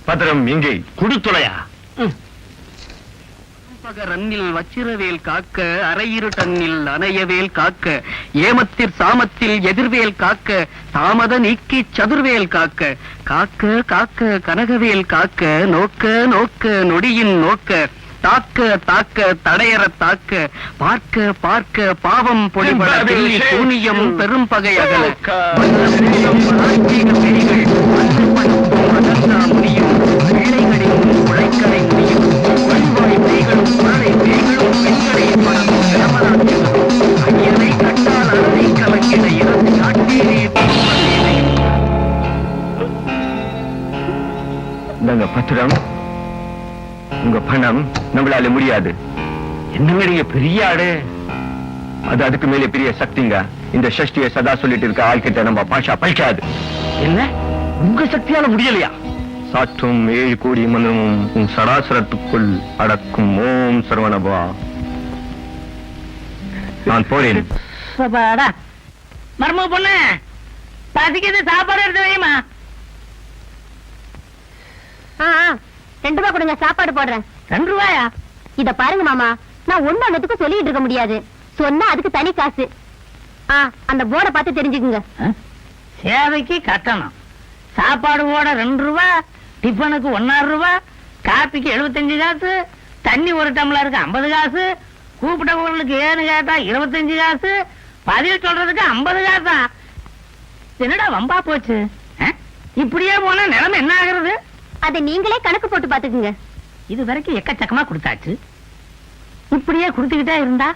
பத்திரம் எங்கே? குடுத்துளையா? ரன்னில் வச்சிரவேல் காக்க, அரையிரு டன்னில் அணையவேல் காக்க, ஏமத்திற் சாமத்தில் எதிர்வேல் காக்க, தாமத நீக்கி சதுர்வேல் காக்க, காக்க காக்க கனகவேல் காக்க, நோக்க நோக்க நொடியின் நோக்க, தாக்க தாக்க தடையற தாக்க, பார்க்க பார்க்க பாவம் பொழிபட வெள்ளி சூனியம் பெரும் பகை அகல. முடியும் வேலைகளின் உழைக்கலை முடியும் வழிவாய் மெய்களும் குரலை மெய்களும் பெண்களை பணமும் கிளமராட்சிகளும் ஐயனை கண்டால் அறதை கலக்கிட இறந்து காட்டேனே. நாங்க பத்திரம், உங்க பணம் நம்மளால முடியாது. என்னங்க பெரிய ஆடு? அது அதுக்கு மேலே பெரிய சக்திங்க. இந்த சஷ்டியை சதா சொல்லிட்டு இருக்க ஆள்கிட்ட நம்ம பாஷா பழிக்காது. என்ன உங்க சக்தியால முடியலையா? சாற்றும் 7 கோடி மந்திரமும் உன் சடாசரத்துக்குள் அடக்கும். ஓம் சரவணபா. நான் போறேன். மர்ம பொண்ணு பசிக்குது, சாப்பாடு எடுத்து வையுமா. 2 ரூபாய் கொடுங்க, சாப்பாடு போடுறேன். 2 ரூபாயா? இத பாருங்க மாமா, நான் ஒண்ணுக்கு சொல்லிட்டு இருக்க முடியாது. சொன்னா அதுக்கு தனி காசு. அந்த போர்டை பார்த்து தெரிஞ்சுக்குங்க. சேவைக்கு கட்டணம், சாப்பாடு போட 2 ரூபாய், டிஃபனுக்கு 1.5 ரூபாய், காப்பிக்கு 75 காசு, தண்ணி ஒரு டம்ளருக்கு 50 காசு, கூப்பிட்டவங்களுக்கு ஏன்னு கேட்டா 25 காசு, பதில் சொல்றதுக்கு 50 காசா? என்னடா வம்பா போச்சு. இப்படியே போனா நிலைமை என்ன ஆகுறது? அதை நீங்களே கணக்கு போட்டு பாத்துக்குங்க. இது வரைக்கும் எக்கச்சக்கமா கொடுத்தாச்சு, இப்படியே கொடுத்துக்கிட்டே இருந்தா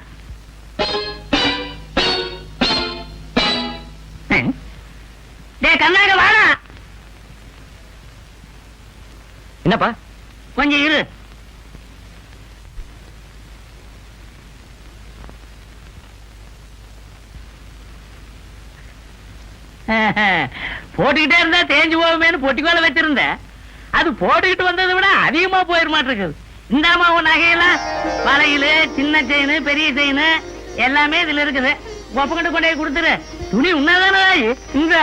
கண்ணாக வாடா. என்னப்பா? கொஞ்சம் இரு. போட்டுக்கிட்டே இருந்தா தேஞ்சு போகுமேனு பொட்டிக்கோல வச்சிருந்த. அது போட்டுக்கிட்டு வந்ததை விட அதிகமா போயிருமாட்டிருக்குது. இந்தாமா உன் நகையெல்லாம், வளையல், சின்ன செயின், பெரிய செயின் எல்லாமே இதுல இருக்குது. ஒப்பக்கிட்ட கொண்டே கொடுத்துரு. துணி உன்னாதானே இந்த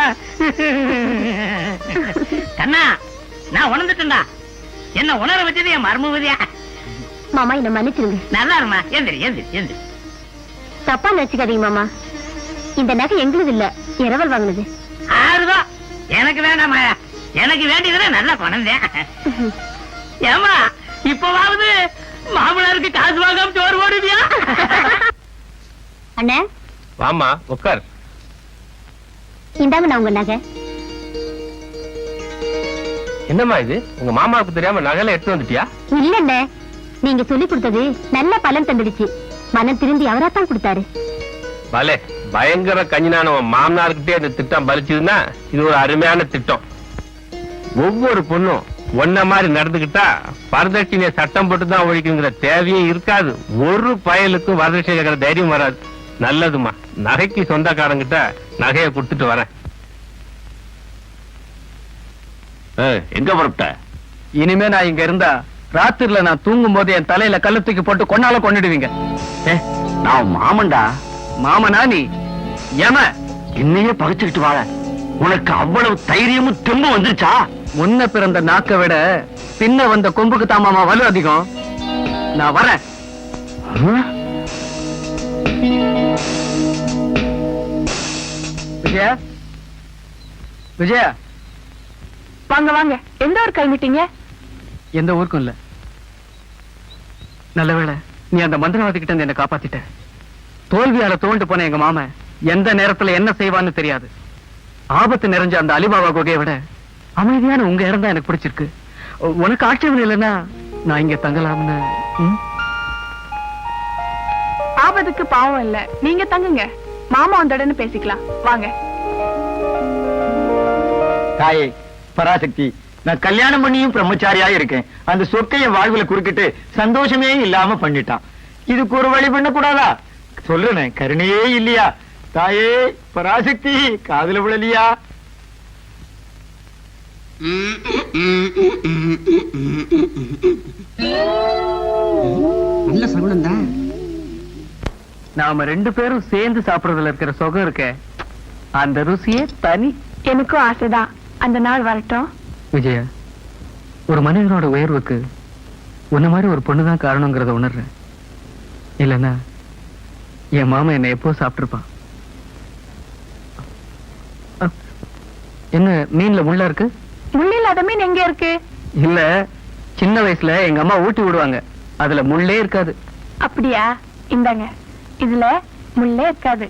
கண்ணா, நான் உணர்ந்துட்டேன்டா. என்ன உணர வச்சது என் மர்மவதியா. மாமா என்ன மன்னிச்சிருங்க. நல்லா இருமா. எந்திரி எந்திரி எந்திரி. தப்பா நினைச்சுக்காதீங்க மாமா. இந்த நகை எங்களுது இல்ல, இரவல் வாங்கினது. 6 ரூபா எனக்கு வேண்டாமா? எனக்கு வேண்டியதுல நல்லா குழந்தேன். ஏமா இப்பவாவது மாமனாருக்கு காசு வாங்காம சோறு போடுவியா? அண்ணே, வாமா உட்கார். இந்தாங்க நான் உங்க நகை. என்னம்மா இது, உங்க மாமாவுக்கு தெரியாம நகையில எடுத்து வந்துட்டியா? இல்லண்ணே, நீங்க சொல்லி கொடுத்தது நல்ல பலன் தந்துடுச்சு. மனம் திருந்தி அவராத்தான் கொடுத்தாரு. பலே, பயங்கர கஞ்சினான உன் மாமனார்கிட்டே இந்த திட்டம் பலிச்சதுன்னா இது ஒரு அருமையான திட்டம். ஒவ்வொரு பொண்ணும் ஒன்ன மாதிரி நடந்துகிட்டா வரதட்சணையை சட்டம் போட்டுதான் ஒழிக்குங்கிற தேவையே இருக்காது. ஒரு பயலுக்கும் வரதட்சணை கேட்கிற தைரியம் வராது. நல்லதுமா, நகைக்கு சொந்தக்காரங்கிட்ட நகையை கொடுத்துட்டு வரேன். எங்க புறப்பட்ட? இனிமே நான் இங்க இருந்தா ராத்திரில நான் தூங்கும் போது என் தலையில கல்லு தூக்கி போட்டு கொன்னால கொண்டுடுவீங்க. நான் மாமன்டா. மாமனா நீ? ஏம என்னையே பகைச்சுக்கிட்டு வாழ உனக்கு அவ்வளவு தைரியமும் தெம்பும் வந்துருச்சா? முன்ன பிறந்த நாக்க விட பின்ன வந்த கொம்புக்கு தான் மாமா வலு அதிகம். நான் வரேன். விஜயா, விஜயா, வாங்க வாங்க. எந்த ஊர் கிளம்பிட்டீங்க? எந்த ஊருக்கும் இல்ல. நல்ல வேளை நீ அந்த மந்திரவாதி கிட்ட இருந்து என்ன காப்பாத்திட்ட. தோல்வியால தோண்டு போன எங்க மாமன் எந்த நேரத்துல என்ன செய்வான்னு தெரியாது. ஆபத்து நிறைஞ்ச அந்த அலிபாபா குகையை விட அமைதியான உங்க இடம் தான் எனக்கு பிடிச்சிருக்கு. உனக்கு ஆட்சேபம் இல்லைன்னா நான் இங்க தங்கலாம்னு. ஆபத்துக்கு பாவம் இல்ல, நீங்க தங்குங்க. மாமா வந்தோடனே பேசிக்கலாம். வாங்க. தாயே பராசக்தி, நான் கல்யாணம் பண்ணியும் பிரம்மச்சாரியா இருக்கேன். அந்த சொக்கைய வாழ்வுல குறுக்கிட்டு சந்தோஷமே இல்லாம பண்ணிட்டான். இதுக்கு ஒரு வழி பண்ண கூடாதா? சொல்றேன், கருணையே இல்லையா? தாயே பராசக்தி, காதுல விழலியா? நல்ல சகுனம் தான். நாம 2 பேரும் சேர்ந்து சாப்பிடுறதுல இருக்கிற சுகம் இருக்க, அந்த ருசியே தனி. எனக்கும் ஆசைதான். அந்த நாள் வரட்டும். விஜயா, ஒரு மனிதனோட உயர்வுக்கு உன்ன மாதிரி ஒரு பொண்ணுதான் காரணங்கிறத உணர்றேன். இல்லன்னா என் மாமா என்ன எப்போ சாப்பிட்டுருப்பான். என்ன மீன்ல முள்ள இருக்கு? முள் இல்லாத மீன் எங்க இருக்கு? இல்ல, சின்ன வயசுல எங்க அம்மா ஊட்டி விடுவாங்க, அதுல முள்ளே இருக்காது. அப்படியா? இந்தாங்க, இதுல முள்ளே இருக்காது.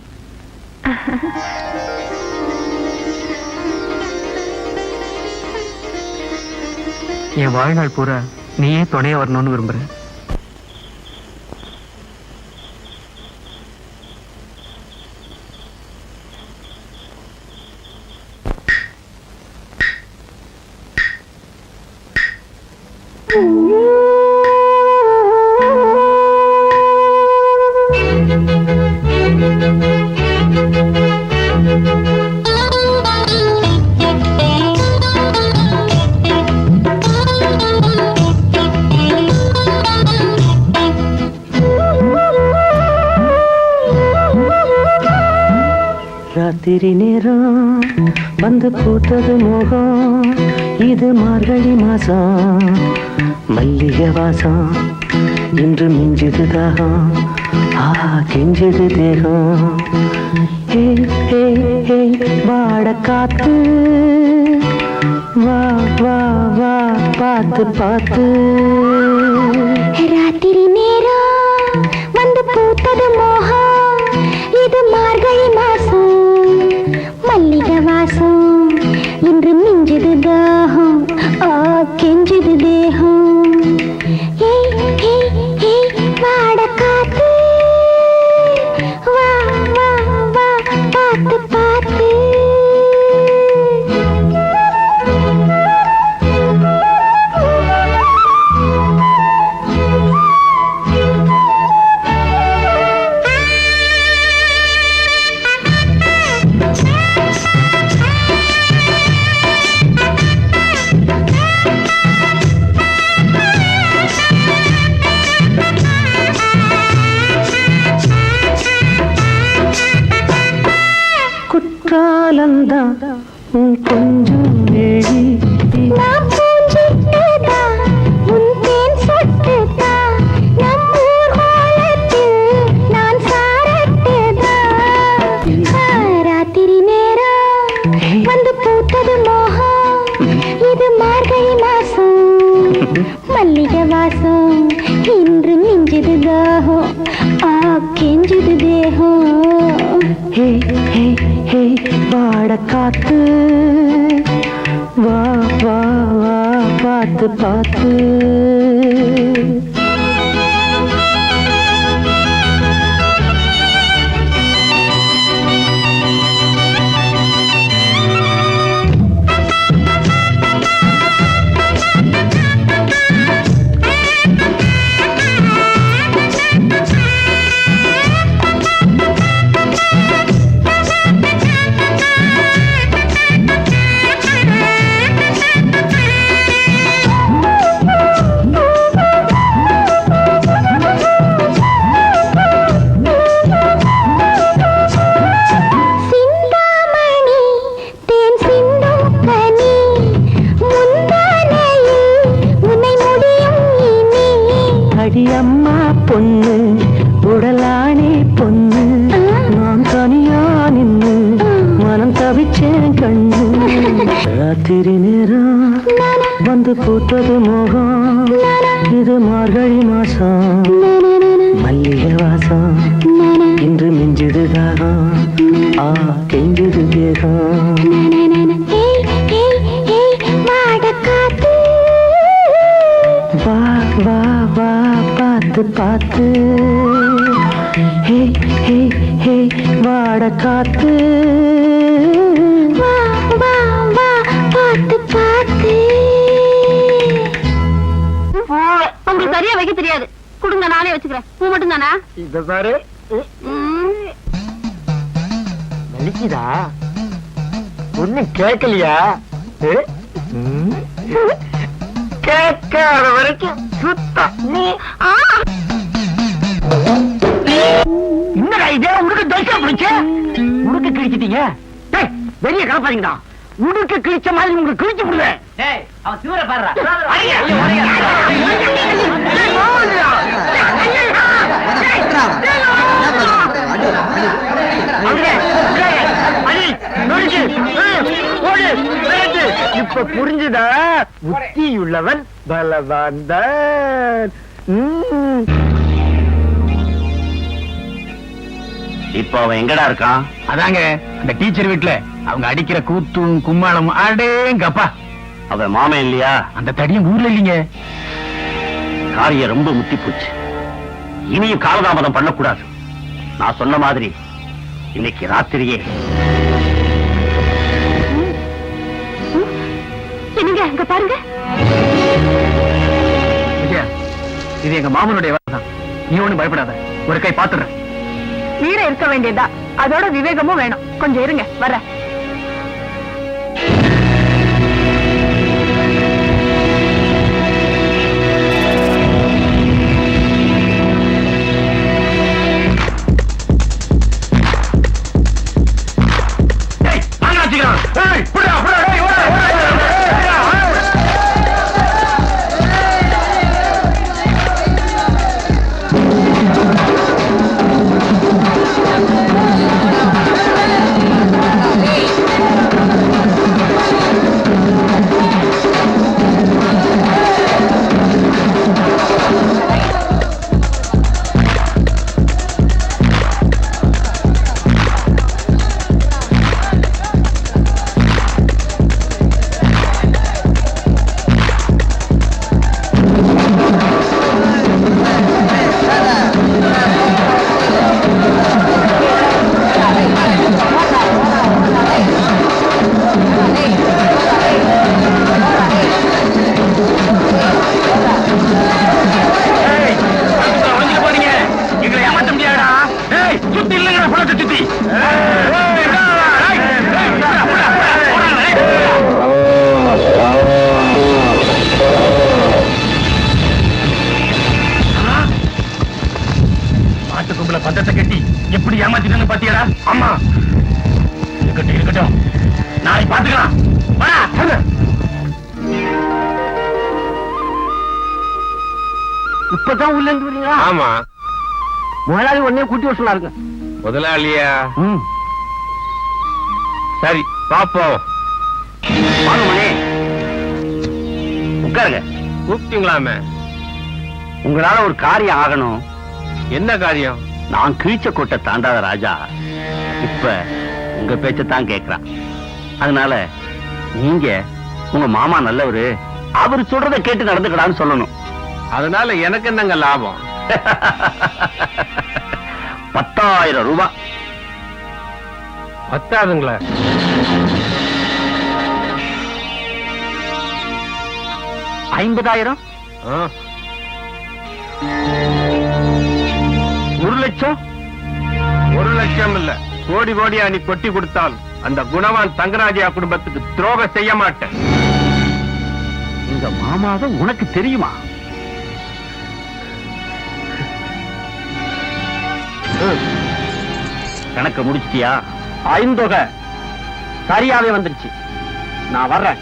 என் வாழ்நாள் பூரா நீயே துணைய வரணும்னு விரும்புறேன். ராத்திரி நேரம் வந்து பூத்தது மோகம், இது மார்கழி மாசம், மல்லிகை வாசம் இன்று மிஞ்சுது தாகம், கெஞ்சுது தேகம். வாட காத்து வா வா வா பார்த்து பார்த்து. ராத்திரி நேரம் வந்து பூத்தது மோகம், இது மார்கழி மாசம், மல்லிகை வாசம் இன்று மிஞ்சுது தாகம், கெஞ்சுது தேகம். வாட காத்து வா வா வா பார்த்து பார்த்து. குற்றாலந்தான் உன் கொஞ்சம் நெழி நான் பூஞ்சிட்டுதான், உன் தேன் சொட்டுதான், நம் ஊர் கோலத்தில் நான் சாரட்டுதான். ராத்திரி நேரம் வந்து பூத்தது மோகம், இது மார்கழி மாசம், மல்லிகை வாசம், இன்று மிஞ்சுது தாகம், கெஞ்சுது தேகம். ஹே ஹே ஹே வாட காத்து, வா வா வா பார்த்து பார்த்து. அடியம்மா பொண்ணு உடலானே பொண்ணு, நான் தனியா நின்னு மனம் தவிச்சேன் கண்ணு. ராத்திரி நேரம் வந்து பூத்தது மோகம், இது மார்கழி மாசம், மல்லிகை வாசம், இன்று மிஞ்சுது தாகம், கெஞ்சுது தேகம். வா வா வா பார்த்து பார்த்து. ஹே ஹே ஹே வாட காத்து, வா வா வா பார்த்து பார்த்து. உங்களுக்கு சரியா வைக்க தெரியாது, கொடுங்க நானே வச்சுக்கிறேன். பூ மட்டும் தானா? இத பாரு, வலிக்குதா? ஒண்ணும் கேட்கலையா? கேட்காத வரைக்கும் சுத்தம். என்னடா இதே உனக்கு தோசை பிடிச்சு உடுக்கு கிழிச்சிட்டீங்க? வெளியே கலப்பாதீங்கடா, உடுக்கு கிழிச்ச மாதிரி உங்களுக்கு கிழிச்சு விடுவேன். அவன் சிவரை பாடுறா. இப்ப புரிஞ்சுதா? புத்தியுள்ளவன் பலவான்தான். இப்ப அவன் எங்கடா இருக்கான்? அதாங்க அந்த டீச்சர் வீட்டுல அவங்க அடிக்கிற கூத்தும் கும்மாளம். அடேங்கப்பா, அவன் மாமன் இல்லையா? அந்த தடியும் ஊர்ல இல்லீங்க. காரியம் ரொம்ப முத்தி போச்சு. இனியும் காலதாமதம் பண்ணக்கூடாது. நான் சொன்ன மாதிரி இன்னைக்கு ராத்திரியே. என்னங்க அங்க பாருங்க. விஜயா, இது எங்க மாமனுடைய வேலை தான். நீ ஒண்ணும் பயப்படாத, ஒரு கை பாத்துறேன். வீர இருக்க வேண்டியதா, அதோட விவேகமும் வேணும். கொஞ்சம் இருங்க, வர. இருக்கட்டும் நாளைக்கு பாத்துக்கலாம். வாடா, சொல்லு. இப்பதான் உள்ள இருந்து வரீங்களா? ஆமா. முதலாளி உடனே கூட்டி வர சொன்னாருங்க. முதலாளியா? சரி பாப்போம். வாங்க மணி, உட்காருங்க. கூப்பிட்டீங்களாமே? உங்களால ஒரு காரியம் ஆகணும். என்ன காரியம்? நான் கீழ்ச்ச கோட்டை தாண்டாத ராஜா இப்ப உங்க பேச்சத்தான் கேட்கிறான். அதனால நீங்க உங்க மாமா நல்லவரு, அவரு சொல்றத கேட்டு நடந்துக்கடான்னு சொல்லணும். அதனால எனக்கு என்னங்க லாபம்? 10,000 ரூபாய். பத்தாதுங்களா? 50,000, ஆ, 1 லட்சம். 1 லட்சம் இல்ல, கோடி கோடியா நீ கொட்டி கொடுத்தால் அந்த குணவான் தங்கராஜா குடும்பத்துக்கு துரோகம் செய்ய மாட்டேன். உங்க மாமாவை உனக்கு தெரியுமா? கணக்க முடிச்சிட்டியா? ஐந்தொகை சரியாவே வந்துருச்சு. நான் வர்றேன்.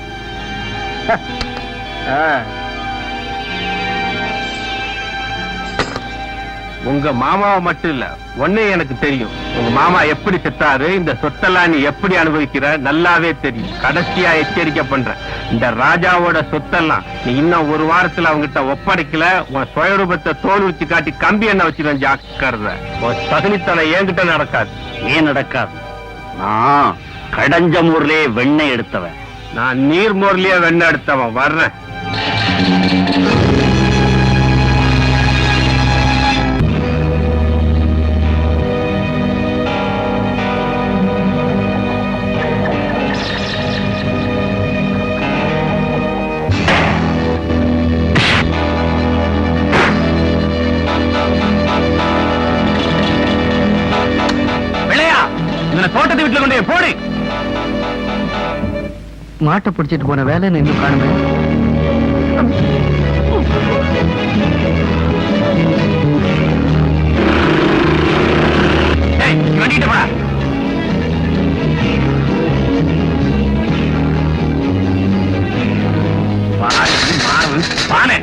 உங்க மாமாவை மட்டும் இல்ல, ஒன்னே எனக்கு தெரியும். உங்க மாமா எப்படி செத்தாரு, இந்த சொத்தெல்லாம் நீ எப்படி அனுபவிக்கிற நல்லாவே தெரியும். கடைசியா எச்சரிக்கை பண்ற, இந்த ராஜாவோட சொத்தெல்லாம் நீ இன்னும் 1 வாரத்துல அவங்கிட்ட ஒப்படைக்கல, உன் சுயரூபத்தை தோல் வச்சு காட்டி கம்பி என்ன வச்சிருவேன். ஜாக்கிரதை. உன் தகுனித்தனை என்கிட்ட நடக்காது. ஏன் நடக்காது? நான் கடஞ்சமூர்லயே வெண்ணெய் எடுத்தவன். நான் நீர்மோர்லயே வெண்ணெய் எடுத்தவன். வர்றேன். தோட்டத்தை வீட்டுல கொண்டு போடு. மாட்டை பிடிச்சிட்டு போன வேலை இன்னும் காணுமே. வண்டிட்டு போடா. பானை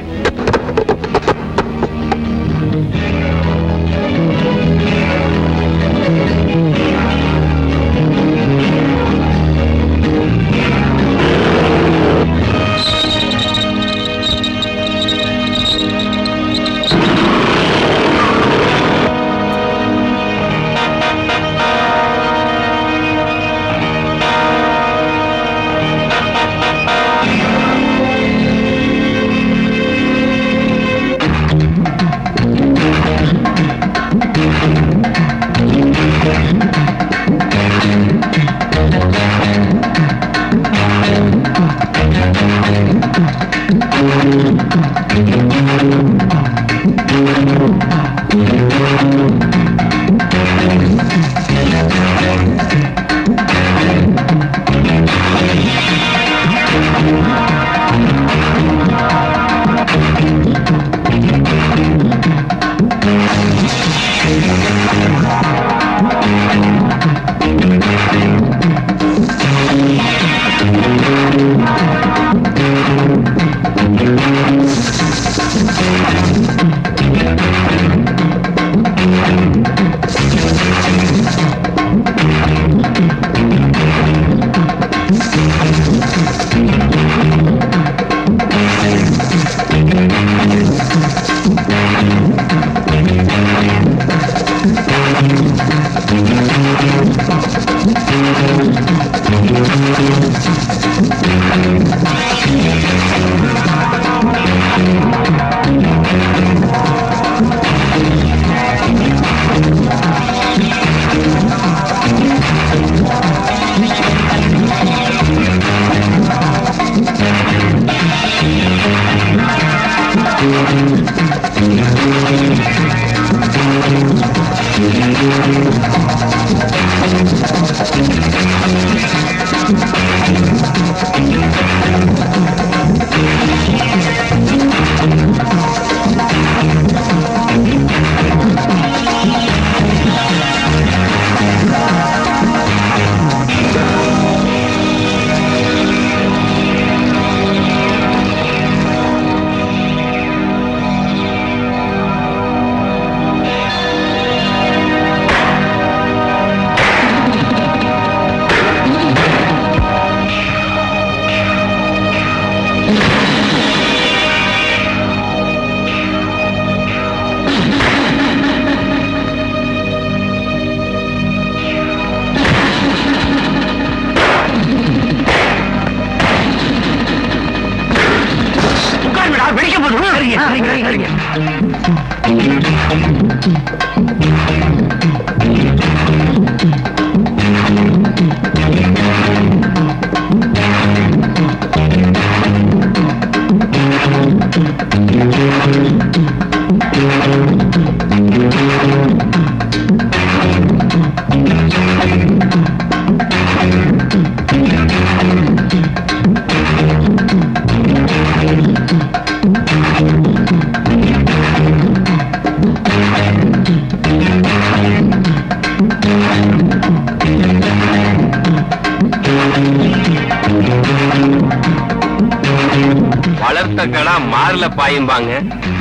வளர்த்த கடா மாறுல பாயும்பாங்க.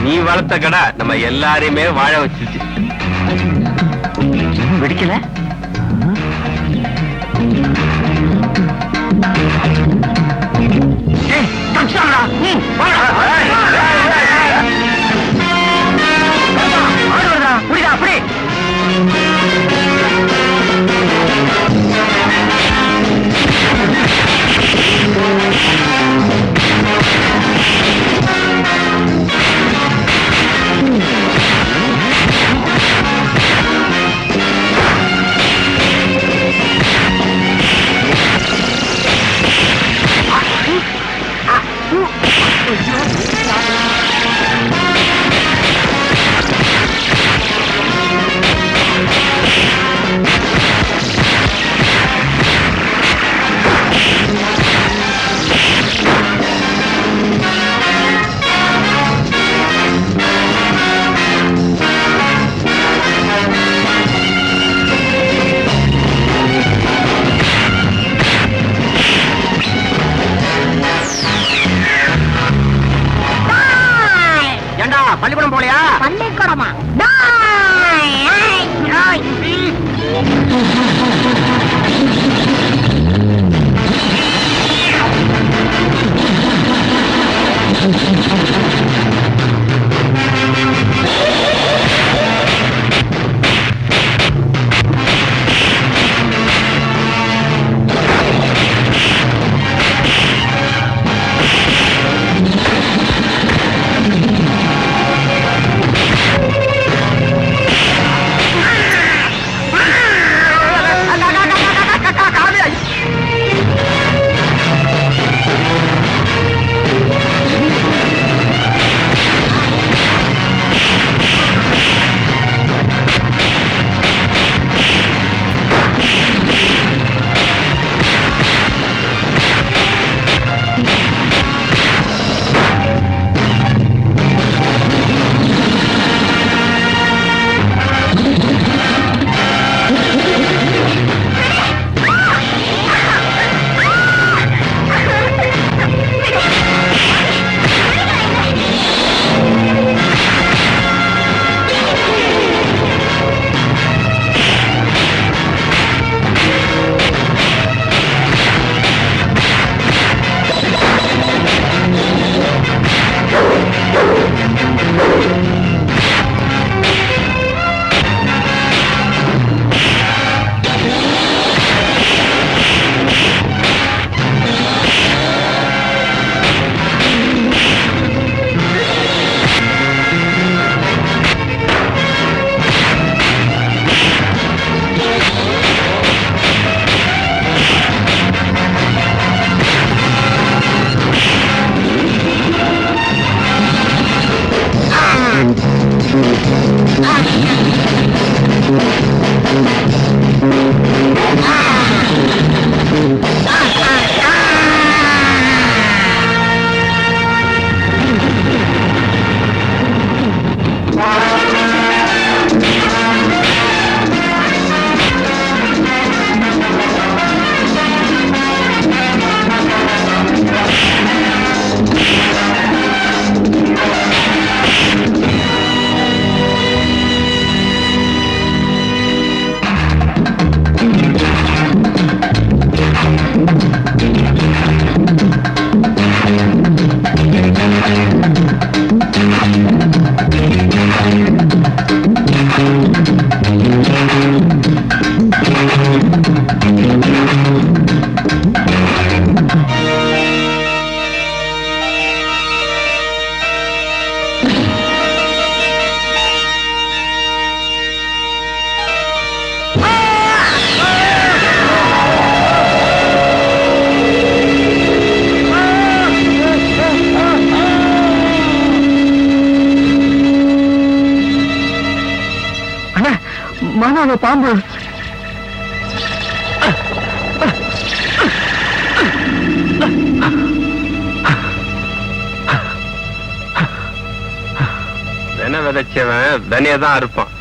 நீ வளர்த்த கடா நம்ம எல்லாரையுமே வாழ வச்சிருச்சு. வெடிக்கல. அப்படி பள்ளிக்கூடம் போலையா? பள்ளிக்கூடமா? பாம்பு பாம்பு. வென விதைச்சவன் தனியா தான் இருப்பான்.